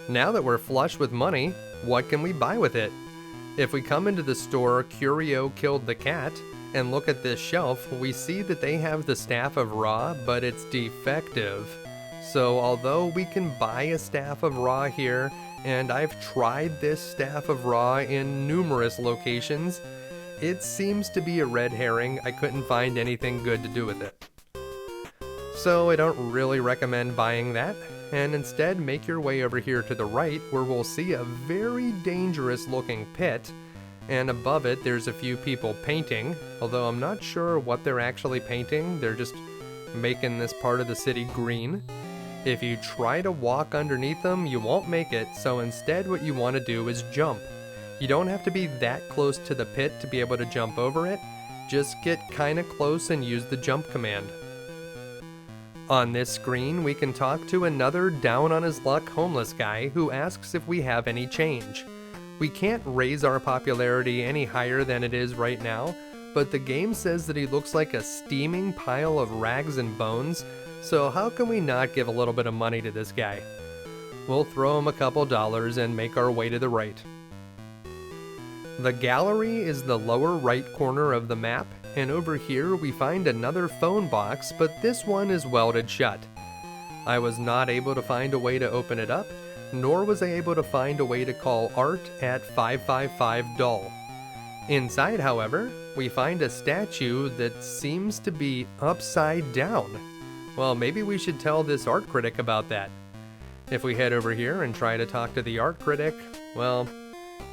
Now that we're flush with money, what can we buy with it? If we come into the store Curio Killed the Cat, and look at this shelf, we see that they have the Staff of Ra, but it's defective. So although we can buy a Staff of Ra here, and I've tried this Staff of Ra in numerous locations, it seems to be a red herring. I couldn't find anything good to do with it. So I don't really recommend buying that, and instead make your way over here to the right where we'll see a very dangerous looking pit. And above it, there's a few people painting, although I'm not sure what they're actually painting. They're just making this part of the city green. If you try to walk underneath them, you won't make it, so instead what you want to do is jump. You don't have to be that close to the pit to be able to jump over it. Just get kinda close and use the jump command. On this screen, we can talk to another down-on-his-luck homeless guy who asks if we have any change. We can't raise our popularity any higher than it is right now, but the game says that he looks like a steaming pile of rags and bones, so how can we not give a little bit of money to this guy? We'll throw him a couple dollars and make our way to the right. The gallery is the lower right corner of the map, and over here we find another phone box, but this one is welded shut. I was not able to find a way to open it up, nor was I able to find a way to call Art at 555 Doll. Inside, however, we find a statue that seems to be upside down. Well, maybe we should tell this art critic about that. If we head over here and try to talk to the art critic, well,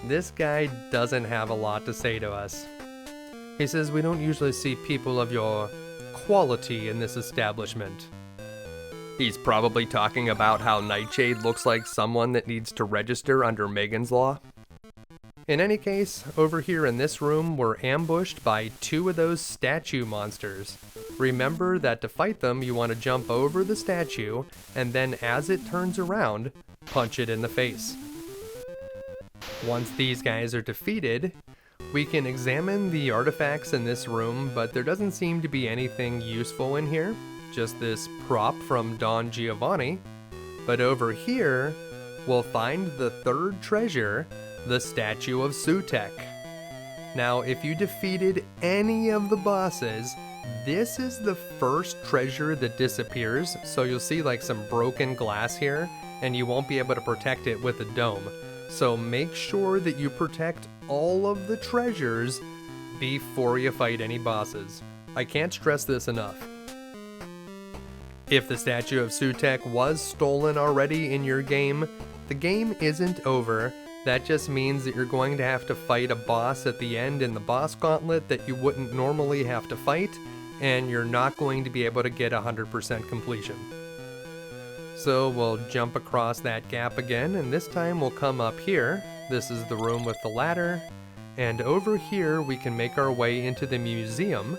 this guy doesn't have a lot to say to us. He says we don't usually see people of your quality in this establishment. He's probably talking about how Nightshade looks like someone that needs to register under Megan's Law. In any case, over here in this room, we're ambushed by two of those statue monsters. Remember that to fight them, you want to jump over the statue, and then as it turns around, punch it in the face. Once these guys are defeated, we can examine the artifacts in this room, but there doesn't seem to be anything useful in here, just this prop from Don Giovanni. But over here, we'll find the third treasure, the Statue of Sutekh. Now, if you defeated any of the bosses, this is the first treasure that disappears, so you'll see like some broken glass here, and you won't be able to protect it with a dome. So make sure that you protect all of the treasures before you fight any bosses. I can't stress this enough. If the Statue of Sutekh was stolen already in your game, the game isn't over. That just means that you're going to have to fight a boss at the end in the boss gauntlet that you wouldn't normally have to fight, and you're not going to be able to get 100% completion. So we'll jump across that gap again, and this time we'll come up here. This is the room with the ladder, and over here we can make our way into the museum.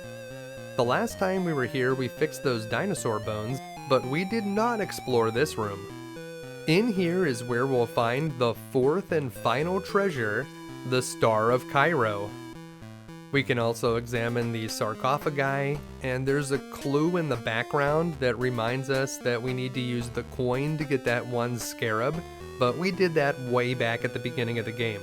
The last time we were here we fixed those dinosaur bones, but we did not explore this room. In here is where we'll find the fourth and final treasure, the Star of Cairo. We can also examine the sarcophagi, and there's a clue in the background that reminds us that we need to use the coin to get that one scarab, but we did that way back at the beginning of the game.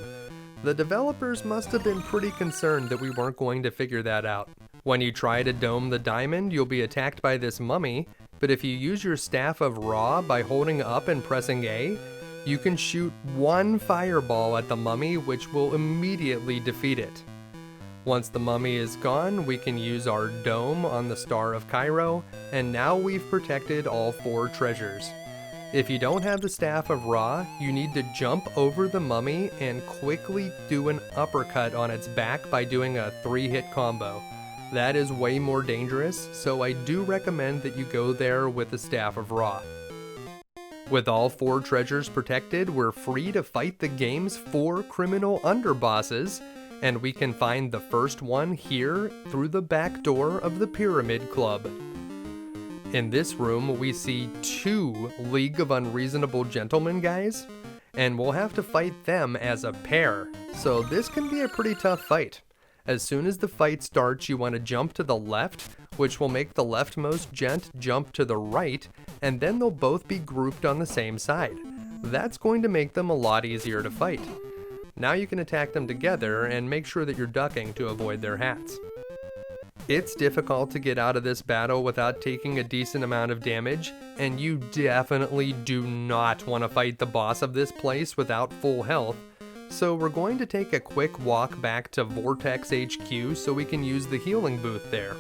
The developers must have been pretty concerned that we weren't going to figure that out. When you try to dome the diamond, you'll be attacked by this mummy, but if you use your Staff of Ra by holding up and pressing A, you can shoot one fireball at the mummy, which will immediately defeat it. Once the mummy is gone, we can use our dome on the Star of Cairo, and now we've protected all four treasures. If you don't have the Staff of Ra, you need to jump over the mummy and quickly do an uppercut on its back by doing a 3-hit combo. That is way more dangerous, so I do recommend that you go there with the Staff of Ra. With all four treasures protected, we're free to fight the game's 4 criminal underbosses, and we can find the first one here through the back door of the Pyramid Club. In this room, we see 2 League of Unreasonable Gentlemen guys, and we'll have to fight them as a pair, so this can be a pretty tough fight. As soon as the fight starts, you want to jump to the left, which will make the leftmost gent jump to the right, and then they'll both be grouped on the same side. That's going to make them a lot easier to fight. Now you can attack them together and make sure that you're ducking to avoid their hats. It's difficult to get out of this battle without taking a decent amount of damage, and you definitely do not want to fight the boss of this place without full health. So we're going to take a quick walk back to Vortex HQ so we can use the healing booth there.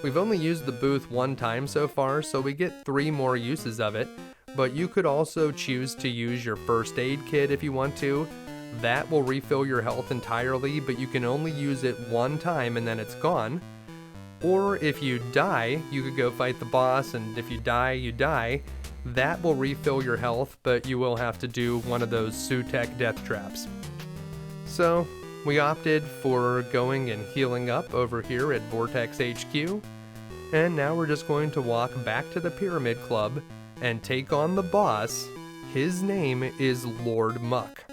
We've only used the booth one time so far, so we get 3 more uses of it, but you could also choose to use your first aid kit if you want to. That will refill your health entirely, but you can only use it one time and then it's gone. Or if you die, you could go fight the boss, and if you die, you die. That will refill your health, but you will have to do one of those Sutekh death traps. So, we opted for going and healing up over here at Vortex HQ, and now we're just going to walk back to the Pyramid Club and take on the boss. His name is Lord Muck.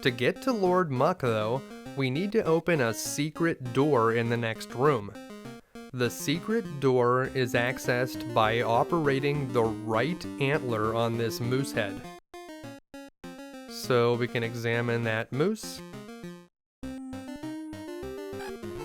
To get to Lord Muck, though, we need to open a secret door in the next room. The secret door is accessed by operating the right antler on this moose head. So we can examine that moose.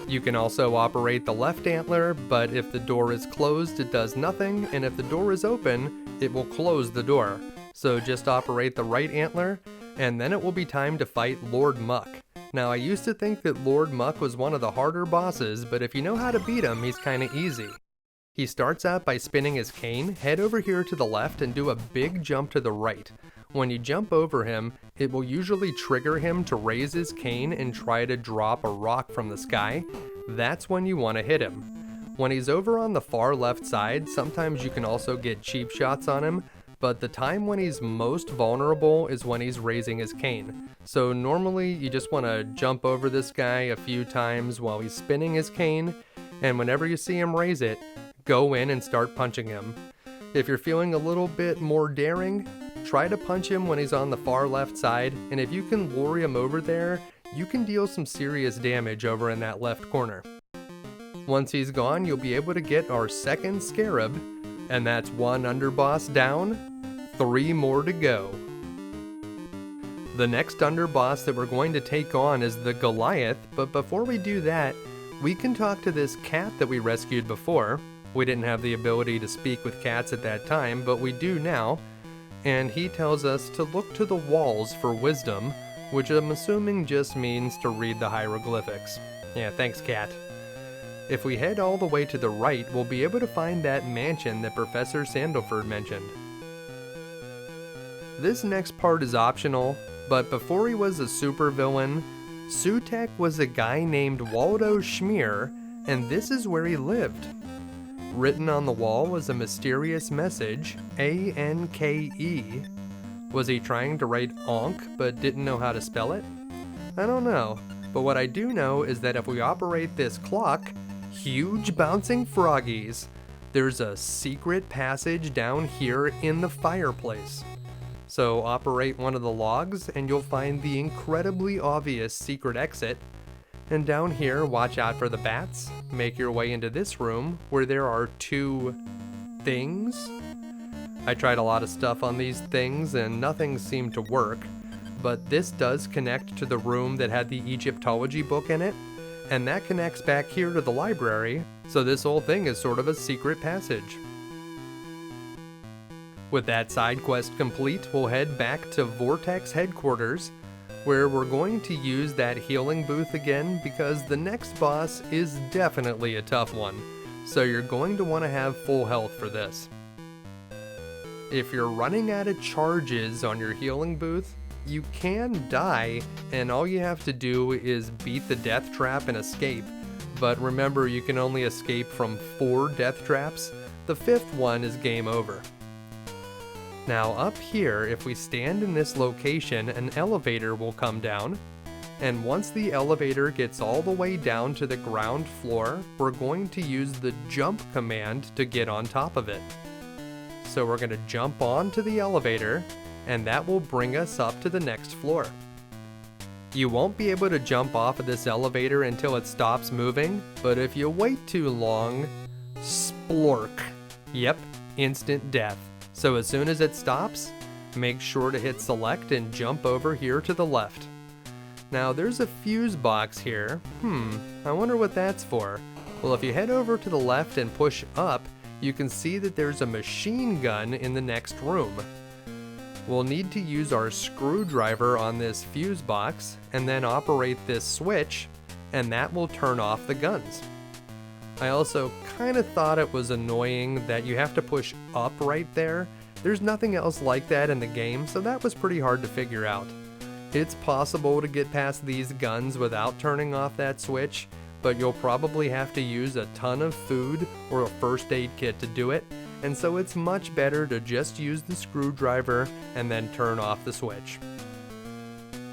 You can also operate the left antler, but if the door is closed, it does nothing, and if the door is open, it will close the door. So just operate the right antler, and then it will be time to fight Lord Muck. Now I used to think that Lord Muck was one of the harder bosses, but if you know how to beat him, he's kinda easy. He starts out by spinning his cane, head over here to the left and do a big jump to the right. When you jump over him, it will usually trigger him to raise his cane and try to drop a rock from the sky. That's when you want to hit him. When he's over on the far left side, sometimes you can also get cheap shots on him, but the time when he's most vulnerable is when he's raising his cane. So normally you just want to jump over this guy a few times while he's spinning his cane, and whenever you see him raise it, go in and start punching him. If you're feeling a little bit more daring, try to punch him when he's on the far left side, and if you can lure him over there, you can deal some serious damage over in that left corner. Once he's gone, you'll be able to get our second scarab, and that's one underboss down, 3 more to go. The next underboss that we're going to take on is the Goliath, but before we do that, we can talk to this cat that we rescued before. We didn't have the ability to speak with cats at that time, but we do now. And he tells us to look to the walls for wisdom, which I'm assuming just means to read the hieroglyphics. Yeah, thanks, cat. If we head all the way to the right, we'll be able to find that mansion that Professor Sandalford mentioned. This next part is optional, but before he was a supervillain, Sutekh was a guy named Waldo Schmear, and this is where he lived. Written on the wall was a mysterious message, A-N-K-E. Was he trying to write Onk but didn't know how to spell it? I don't know, but what I do know is that if we operate this clock, huge bouncing froggies, there's a secret passage down here in the fireplace. So operate one of the logs and you'll find the incredibly obvious secret exit. And down here, watch out for the bats. Make your way into this room where there are 2 things. I tried a lot of stuff on these things and nothing seemed to work, but this does connect to the room that had the Egyptology book in it, and that connects back here to the library, so this whole thing is sort of a secret passage. With that side quest complete, we'll head back to Vortex headquarters, where we're going to use that healing booth again because the next boss is definitely a tough one, so you're going to want to have full health for this. If you're running out of charges on your healing booth, you can die, and all you have to do is beat the death trap and escape, but remember you can only escape from 4 death traps. The 5th one is game over. Now up here, if we stand in this location, an elevator will come down, and once the elevator gets all the way down to the ground floor, we're going to use the jump command to get on top of it. So we're going to jump onto the elevator, and that will bring us up to the next floor. You won't be able to jump off of this elevator until it stops moving, but if you wait too long, splork. Yep, instant death. So as soon as it stops, make sure to hit select and jump over here to the left. Now there's a fuse box here. I wonder what that's for. Well, if you head over to the left and push up, you can see that there's a machine gun in the next room. We'll need to use our screwdriver on this fuse box and then operate this switch, and that will turn off the guns. I also kind of thought it was annoying that you have to push up right there. There's nothing else like that in the game, so that was pretty hard to figure out. It's possible to get past these guns without turning off that switch, but you'll probably have to use a ton of food or a first aid kit to do it, and so it's much better to just use the screwdriver and then turn off the switch.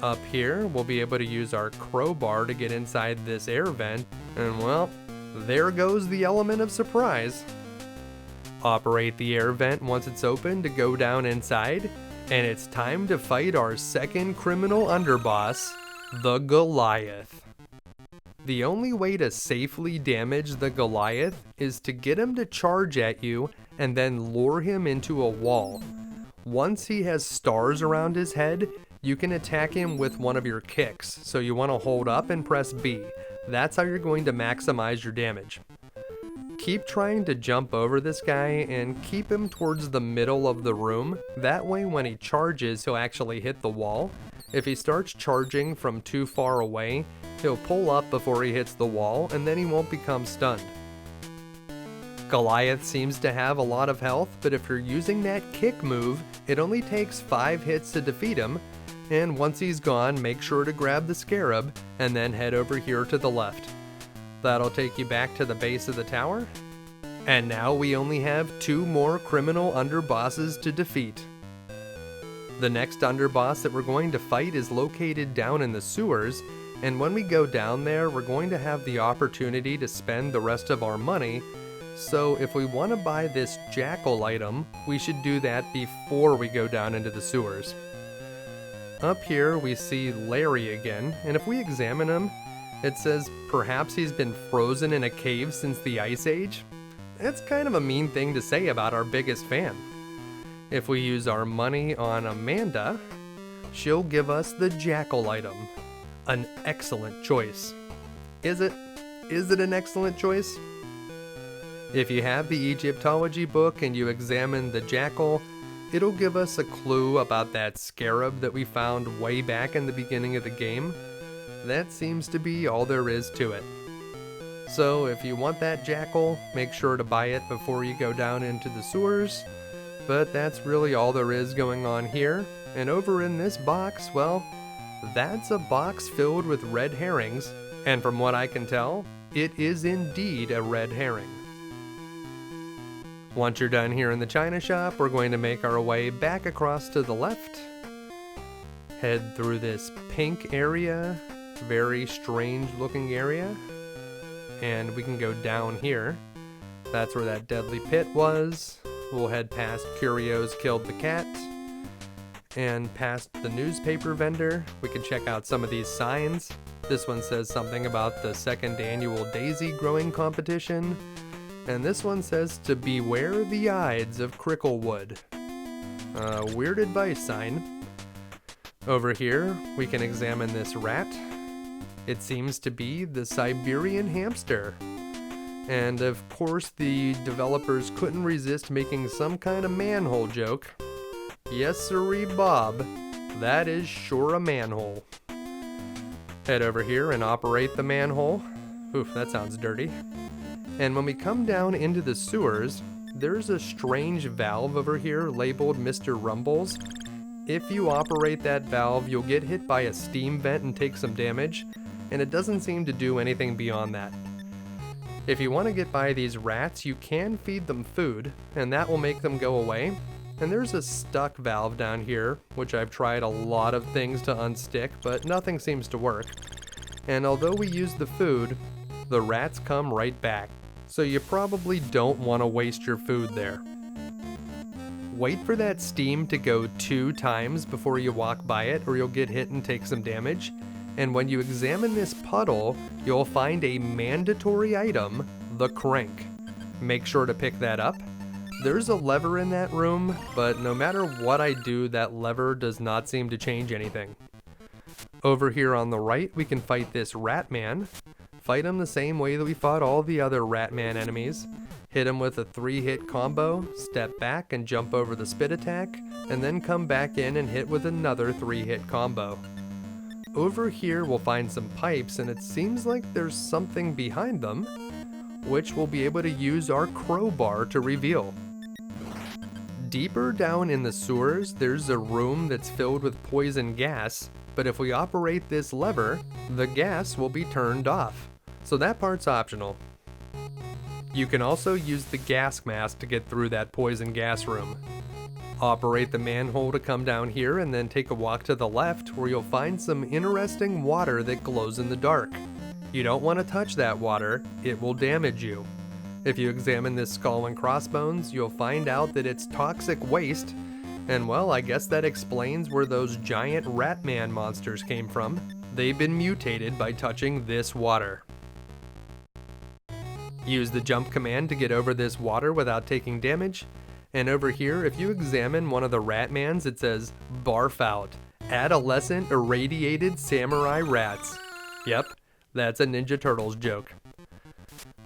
Up here, we'll be able to use our crowbar to get inside this air vent, and well, there goes the element of surprise. Operate the air vent once it's open to go down inside, and it's time to fight our second criminal underboss, the Goliath. The only way to safely damage the Goliath is to get him to charge at you and then lure him into a wall. Once he has stars around his head, you can attack him with one of your kicks, so you want to hold up and press B. That's how you're going to maximize your damage. Keep trying to jump over this guy and keep him towards the middle of the room. That way when he charges, he'll actually hit the wall. If he starts charging from too far away, he'll pull up before he hits the wall, and then he won't become stunned. Goliath seems to have a lot of health, but if you're using that kick move, it only takes 5 hits to defeat him, and once he's gone, make sure to grab the scarab, and then head over here to the left. That'll take you back to the base of the tower. And now we only have 2 more criminal underbosses to defeat. The next underboss that we're going to fight is located down in the sewers, and when we go down there, we're going to have the opportunity to spend the rest of our money. So if we want to buy this jackal item, we should do that before we go down into the sewers. Up here we see Larry again, and if we examine him, it says perhaps he's been frozen in a cave since the Ice Age. That's kind of a mean thing to say about our biggest fan. If we use our money on Amanda, she'll give us the jackal item. An excellent choice. Is it? Is it an excellent choice? If you have the Egyptology book and you examine the jackal, it'll give us a clue about that scarab that we found way back in the beginning of the game. That seems to be all there is to it. So if you want that jackal, make sure to buy it before you go down into the sewers. But that's really all there is going on here. And over in this box, well, that's a box filled with red herrings. And from what I can tell, it is indeed a red herring. Once you're done here in the China shop, we're going to make our way back across to the left. Head through this pink area, very strange looking area. And we can go down here. That's where that deadly pit was. We'll head past Curio's Killed the Cat. And past the newspaper vendor. We can check out some of these signs. This one says something about the 2nd annual daisy growing competition. And this one says to beware the Ides of Cricklewood. Weird advice sign. Over here, we can examine this rat. It seems to be the Siberian hamster. And of course, the developers couldn't resist making some kind of manhole joke. Yes sirree Bob, that is sure a manhole. Head over here and operate the manhole. Oof, that sounds dirty. And when we come down into the sewers, there's a strange valve over here labeled Mr. Rumbles. If you operate that valve, you'll get hit by a steam vent and take some damage, and it doesn't seem to do anything beyond that. If you want to get by these rats, you can feed them food, and that will make them go away. And there's a stuck valve down here, which I've tried a lot of things to unstick, but nothing seems to work. And although we use the food, the rats come right back. So you probably don't want to waste your food there. Wait for that steam to go 2 times before you walk by it, or you'll get hit and take some damage. And when you examine this puddle, you'll find a mandatory item, the crank. Make sure to pick that up. There's a lever in that room, but no matter what I do, that lever does not seem to change anything. Over here on the right, we can fight this rat man. Fight him the same way that we fought all the other Ratman enemies. Hit him with a 3-hit combo, step back and jump over the spit attack, and then come back in and hit with another 3-hit combo. Over here we'll find some pipes, and it seems like there's something behind them, which we'll be able to use our crowbar to reveal. Deeper down in the sewers, there's a room that's filled with poison gas, but if we operate this lever, the gas will be turned off. So that part's optional. You can also use the gas mask to get through that poison gas room. Operate the manhole to come down here and then take a walk to the left where you'll find some interesting water that glows in the dark. You don't want to touch that water, it will damage you. If you examine this skull and crossbones, you'll find out that it's toxic waste, and well, I guess that explains where those giant Ratman monsters came from. They've been mutated by touching this water. Use the jump command to get over this water without taking damage. And over here, if you examine one of the Ratmans, it says, barf out, adolescent irradiated samurai rats. Yep, that's a Ninja Turtles joke.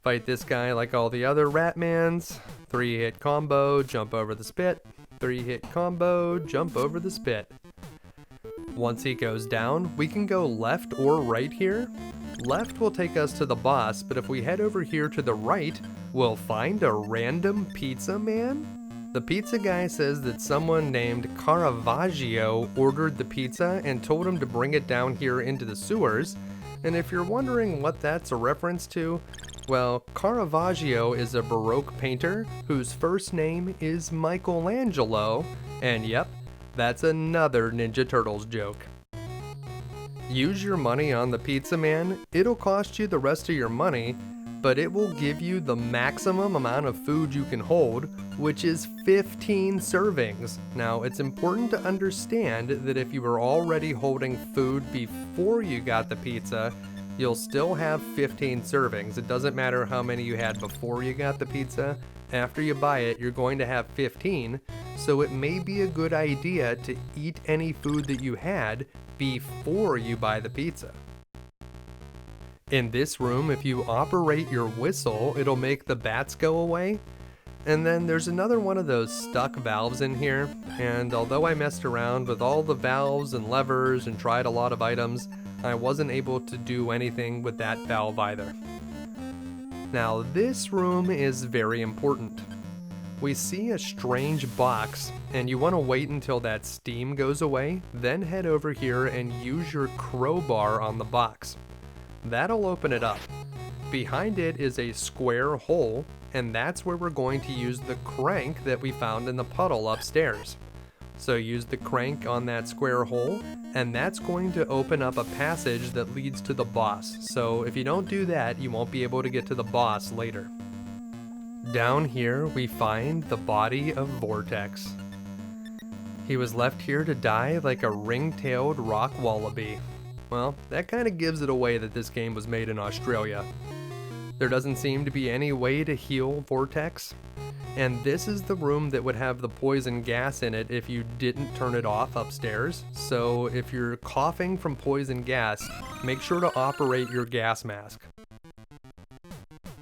Fight this guy like all the other Ratmans. 3-hit combo, jump over the spit. 3-hit combo, jump over the spit. Once he goes down, we can go left or right here. Left will take us to the boss, but if we head over here to the right, we'll find a random pizza man. The pizza guy says that someone named Caravaggio ordered the pizza and told him to bring it down here into the sewers. And if you're wondering what that's a reference to, well, Caravaggio is a Baroque painter whose first name is Michelangelo, and yep, that's another Ninja Turtles joke. Use your money on the pizza man. It'll cost you the rest of your money, but it will give you the maximum amount of food you can hold, which is 15 servings. Now, it's important to understand that if you were already holding food before you got the pizza, you'll still have 15 servings. It doesn't matter how many you had before you got the pizza. After you buy it, you're going to have 15, so it may be a good idea to eat any food that you had before you buy the pizza. In this room, if you operate your whistle, it'll make the bats go away. And then there's another one of those stuck valves in here, and although I messed around with all the valves and levers and tried a lot of items, I wasn't able to do anything with that valve either. Now this room is very important. We see a strange box, and you want to wait until that steam goes away, then head over here and use your crowbar on the box. That'll open it up. Behind it is a square hole, and that's where we're going to use the crank that we found in the puddle upstairs. So use the crank on that square hole, and that's going to open up a passage that leads to the boss. So if you don't do that, you won't be able to get to the boss later. Down here, we find the body of Vortex. He was left here to die like a ring-tailed rock wallaby. Well, that kind of gives it away that this game was made in Australia. There doesn't seem to be any way to heal Vortex, and this is the room that would have the poison gas in it if you didn't turn it off upstairs. So if you're coughing from poison gas, make sure to operate your gas mask.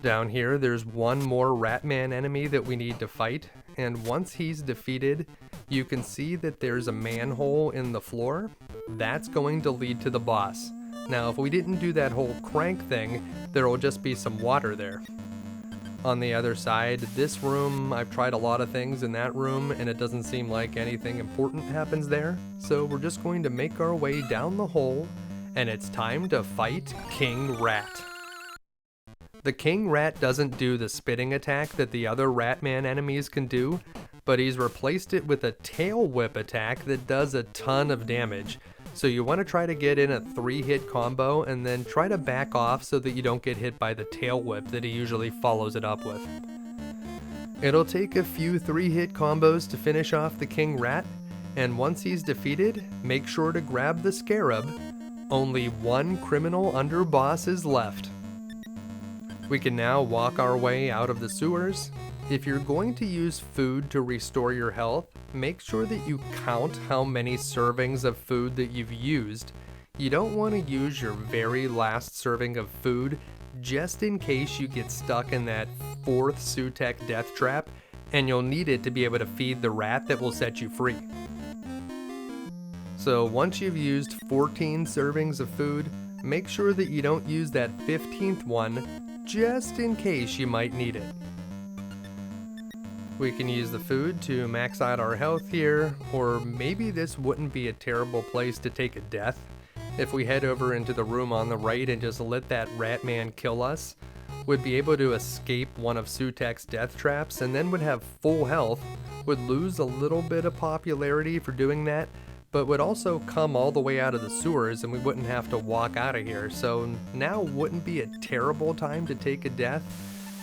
Down here, there's one more Ratman enemy that we need to fight, and once he's defeated, you can see that there's a manhole in the floor. That's going to lead to the boss. Now, if we didn't do that whole crank thing, there will just be some water there. On the other side, this room, I've tried a lot of things in that room, and it doesn't seem like anything important happens there. So we're just going to make our way down the hole, and it's time to fight King Rat. The King Rat doesn't do the spitting attack that the other Ratman enemies can do, but he's replaced it with a tail whip attack that does a ton of damage. So you want to try to get in a 3-hit combo and then try to back off so that you don't get hit by the tail whip that he usually follows it up with. It'll take a few 3-hit combos to finish off the King Rat, and once he's defeated, make sure to grab the Scarab. Only one criminal underboss is left. We can now walk our way out of the sewers. If you're going to use food to restore your health, make sure that you count how many servings of food that you've used. You don't want to use your very last serving of food just in case you get stuck in that 4th Sutekh death trap, and you'll need it to be able to feed the rat that will set you free. So once you've used 14 servings of food, make sure that you don't use that 15th one just in case you might need it. We can use the food to max out our health here, or maybe this wouldn't be a terrible place to take a death. If we head over into the room on the right and just let that Ratman kill us, we'd be able to escape one of Sutekh's death traps and then would have full health, would lose a little bit of popularity for doing that, but would also come all the way out of the sewers and we wouldn't have to walk out of here. So now wouldn't be a terrible time to take a death.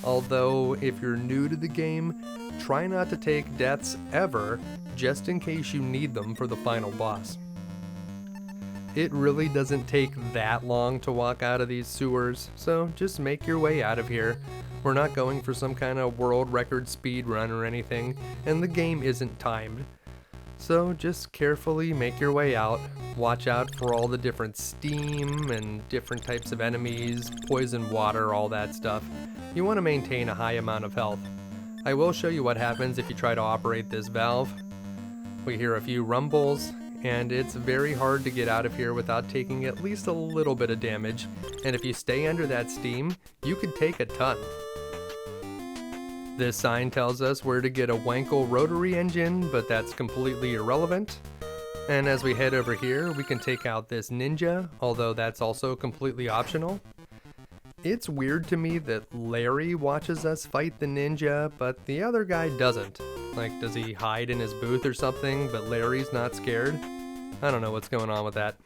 Although if you're new to the game, try not to take deaths ever, just in case you need them for the final boss. It really doesn't take that long to walk out of these sewers, so just make your way out of here. We're not going for some kind of world record speed run or anything, and the game isn't timed. So just carefully make your way out, watch out for all the different steam and different types of enemies, poison water, all that stuff. You want to maintain a high amount of health. I will show you what happens if you try to operate this valve. We hear a few rumbles, and it's very hard to get out of here without taking at least a little bit of damage, and if you stay under that steam, you could take a ton. This sign tells us where to get a Wankel rotary engine, but that's completely irrelevant. And as we head over here, we can take out this ninja, although that's also completely optional. It's weird to me that Larry watches us fight the ninja, but the other guy doesn't. Like, does he hide in his booth or something, but Larry's not scared? I don't know what's going on with that.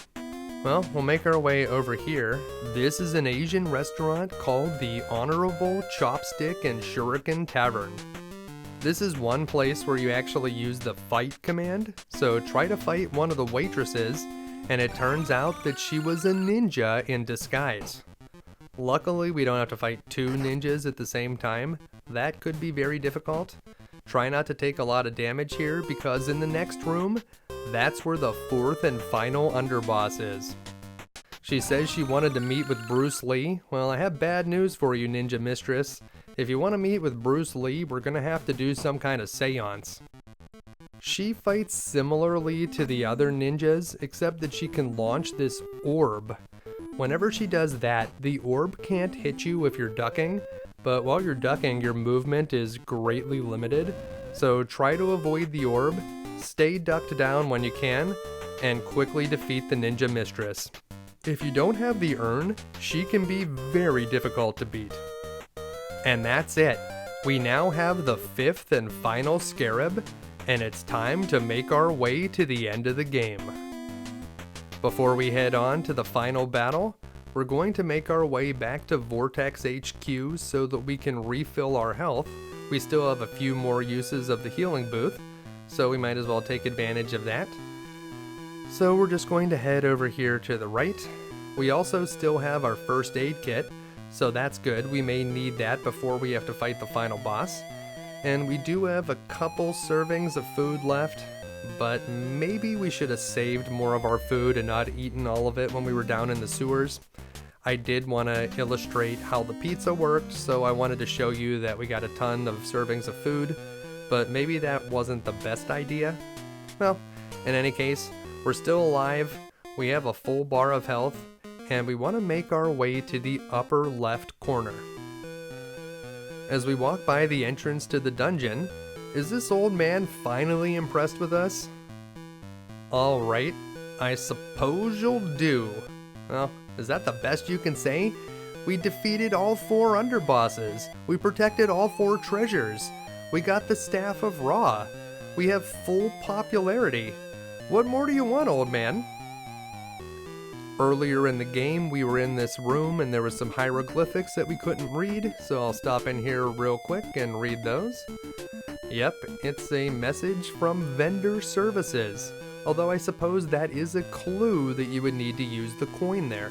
Well, we'll make our way over here. This is an Asian restaurant called the Honorable Chopstick and Shuriken Tavern. This is one place where you actually use the fight command, so try to fight one of the waitresses, and it turns out that she was a ninja in disguise. Luckily, we don't have to fight two ninjas at the same time. That could be very difficult. Try not to take a lot of damage here, because in the next room, that's where the fourth and final underboss is. She says she wanted to meet with Bruce Lee. Well, I have bad news for you, Ninja Mistress. If you want to meet with Bruce Lee, we're gonna have to do some kind of seance. She fights similarly to the other ninjas, except that she can launch this orb. Whenever she does that, the orb can't hit you if you're ducking, but while you're ducking, your movement is greatly limited. So try to avoid the orb, stay ducked down when you can, and quickly defeat the Ninja Mistress. If you don't have the urn, she can be very difficult to beat. And that's it. We now have the fifth and final scarab, and it's time to make our way to the end of the game. Before we head on to the final battle, we're going to make our way back to Vortex HQ so that we can refill our health. We still have a few more uses of the healing booth, so we might as well take advantage of that. So we're just going to head over here to the right. We also still have our first aid kit, so that's good. We may need that before we have to fight the final boss. And we do have a couple servings of food left, but maybe we should have saved more of our food and not eaten all of it when we were down in the sewers. I did want to illustrate how the pizza worked, so I wanted to show you that we got a ton of servings of food, but maybe that wasn't the best idea. Well, in any case, we're still alive, we have a full bar of health, and we want to make our way to the upper left corner. As we walk by the entrance to the dungeon, is this old man finally impressed with us? Alright, I suppose you'll do. Well, is that the best you can say? We defeated all 4 underbosses. We protected all 4 treasures. We got the Staff of Ra. We have full popularity. What more do you want, old man? Earlier in the game, we were in this room and there was some hieroglyphics that we couldn't read, so I'll stop in here real quick and read those. Yep, it's a message from vendor services, although I suppose that is a clue that you would need to use the coin there.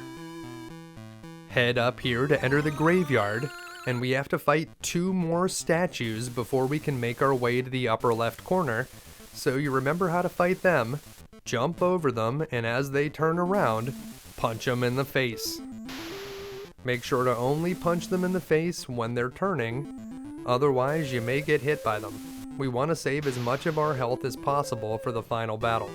Head up here to enter the graveyard, and we have to fight 2 more statues before we can make our way to the upper left corner, so you remember how to fight them, jump over them, and as they turn around, punch them in the face. Make sure to only punch them in the face when they're turning, otherwise you may get hit by them. We want to save as much of our health as possible for the final battle.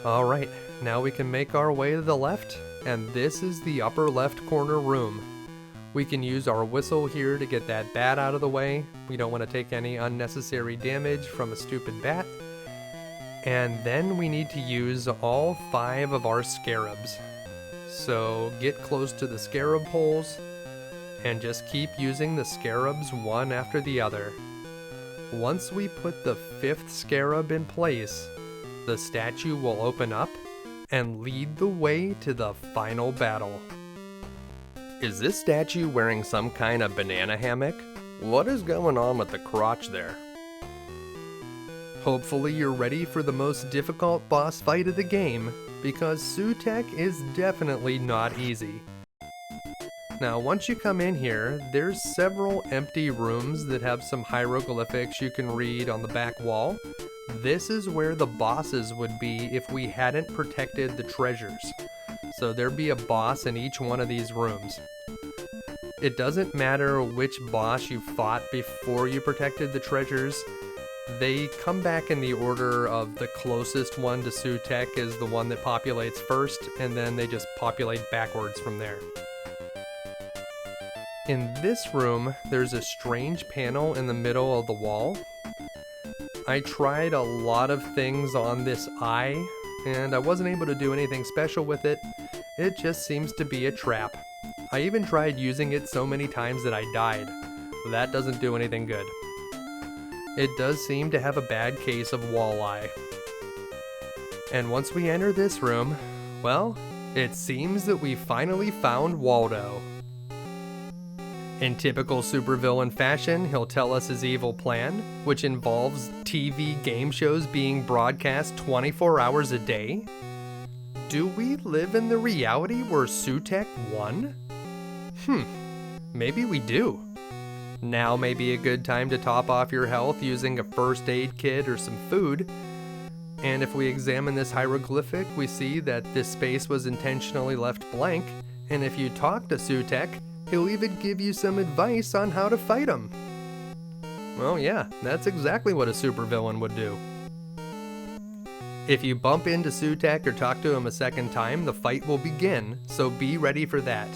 Alright, now we can make our way to the left, and this is the upper left corner room. We can use our whistle here to get that bat out of the way. We don't want to take any unnecessary damage from a stupid bat. And then we need to use all 5 of our scarabs. So get close to the scarab holes and just keep using the scarabs one after the other. Once we put the 5th scarab in place, the statue will open up and lead the way to the final battle. Is this statue wearing some kind of banana hammock? What is going on with the crotch there? Hopefully you're ready for the most difficult boss fight of the game, because Sutekh is definitely not easy. Now once you come in here, there's several empty rooms that have some hieroglyphics you can read on the back wall. This is where the bosses would be if we hadn't protected the treasures. So there'd be a boss in each one of these rooms. It doesn't matter which boss you fought before you protected the treasures. They come back in the order of the closest one to Sutekh is the one that populates first, and then they just populate backwards from there. In this room, there's a strange panel in the middle of the wall. I tried a lot of things on this eye, and I wasn't able to do anything special with it. It just seems to be a trap. I even tried using it so many times that I died. That doesn't do anything good. It does seem to have a bad case of walleye. And once we enter this room, well, it seems that we finally found Waldo. In typical supervillain fashion, he'll tell us his evil plan, which involves TV game shows being broadcast 24 hours a day. Do we live in the reality where Sutekh won? Maybe we do. Now may be a good time to top off your health using a first aid kit or some food. And if we examine this hieroglyphic, we see that this space was intentionally left blank, and if you talk to Sutekh, he'll even give you some advice on how to fight him. Well, yeah, that's exactly what a supervillain would do. If you bump into Sutekh or talk to him a second time, the fight will begin, so be ready for that.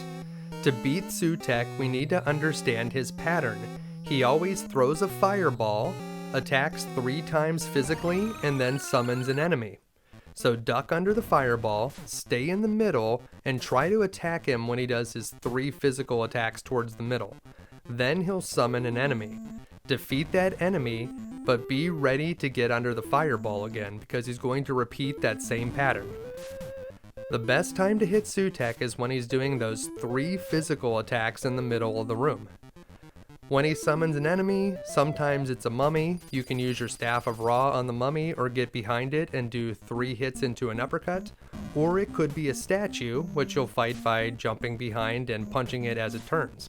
To beat Sutekh, we need to understand his pattern. He always throws a fireball, attacks 3 times physically, and then summons an enemy. So duck under the fireball, stay in the middle, and try to attack him when he does his 3 physical attacks towards the middle. Then he'll summon an enemy. Defeat that enemy, but be ready to get under the fireball again, because he's going to repeat that same pattern. The best time to hit Sutekh is when he's doing those 3 physical attacks in the middle of the room. When he summons an enemy, sometimes it's a mummy. You can use your Staff of Ra on the mummy or get behind it and do 3 hits into an uppercut. Or it could be a statue, which you'll fight by jumping behind and punching it as it turns.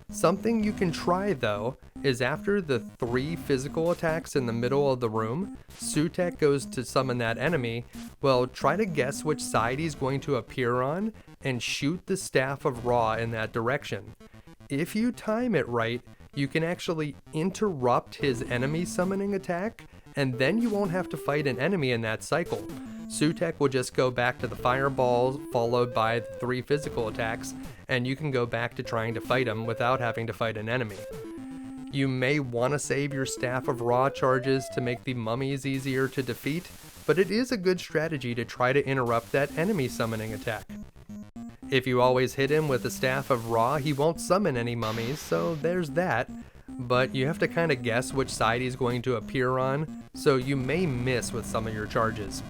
Something you can try though is after the 3 physical attacks in the middle of the room, Sutekh goes to summon that enemy. Well, try to guess which side he's going to appear on and shoot the Staff of Ra in that direction. If you time it right, you can actually interrupt his enemy summoning attack, and then you won't have to fight an enemy in that cycle. Sutekh will just go back to the fireballs followed by the 3 physical attacks, and you can go back to trying to fight him without having to fight an enemy. You may want to save your Staff of Ra charges to make the mummies easier to defeat, but it is a good strategy to try to interrupt that enemy summoning attack. If you always hit him with the Staff of Ra, he won't summon any mummies, so there's that. But you have to kind of guess which side he's going to appear on, so you may miss with some of your charges.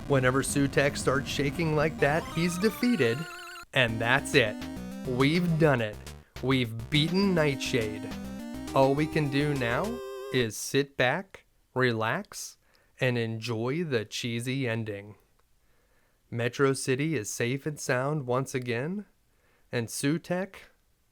Whenever Sutekh starts shaking like that, he's defeated, and that's it. We've done it. We've beaten Nightshade. All we can do now is sit back, relax, and enjoy the cheesy ending. Metro City is safe and sound once again, and Sutekh,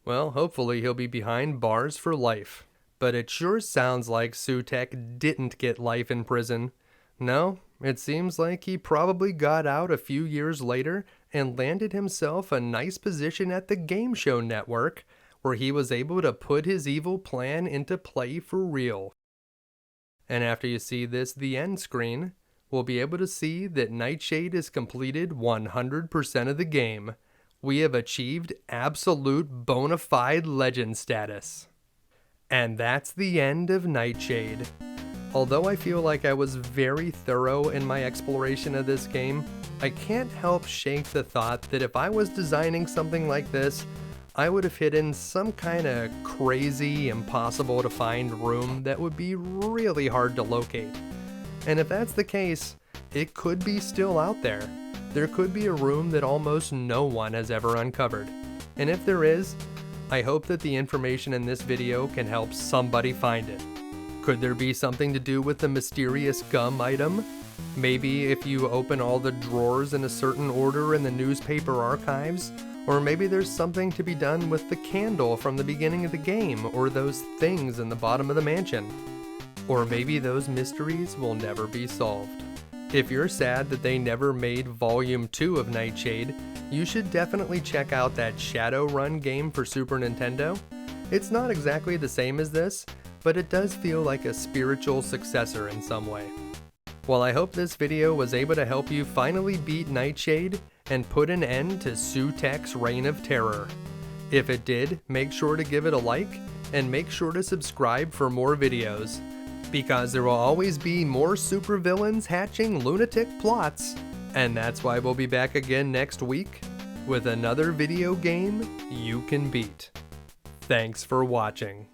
well, hopefully he'll be behind bars for life. But it sure sounds like Sutekh didn't get life in prison. No, it seems like he probably got out a few years later and landed himself a nice position at the Game Show Network, where he was able to put his evil plan into play for real. And after you see this, the end screen, we'll be able to see that Nightshade has completed 100% of the game. We have achieved absolute bona fide legend status. And that's the end of Nightshade. Although I feel like I was very thorough in my exploration of this game, I can't help shake the thought that if I was designing something like this, I would have hidden some kind of crazy, impossible to find room that would be really hard to locate. And if that's the case, it could be still out there. There could be a room that almost no one has ever uncovered. And if there is, I hope that the information in this video can help somebody find it. Could there be something to do with the mysterious gum item? Maybe if you open all the drawers in a certain order in the newspaper archives? Or maybe there's something to be done with the candle from the beginning of the game, or those things in the bottom of the mansion. Or maybe those mysteries will never be solved. If you're sad that they never made Volume 2 of Nightshade, you should definitely check out that Shadowrun game for Super Nintendo. It's not exactly the same as this, but it does feel like a spiritual successor in some way. Well, I hope this video was able to help you finally beat Nightshade and put an end to Sutekh's reign of terror. If it did, make sure to give it a like, and make sure to subscribe for more videos, because there will always be more supervillains hatching lunatic plots, and that's why we'll be back again next week with another video game you can beat. Thanks for watching.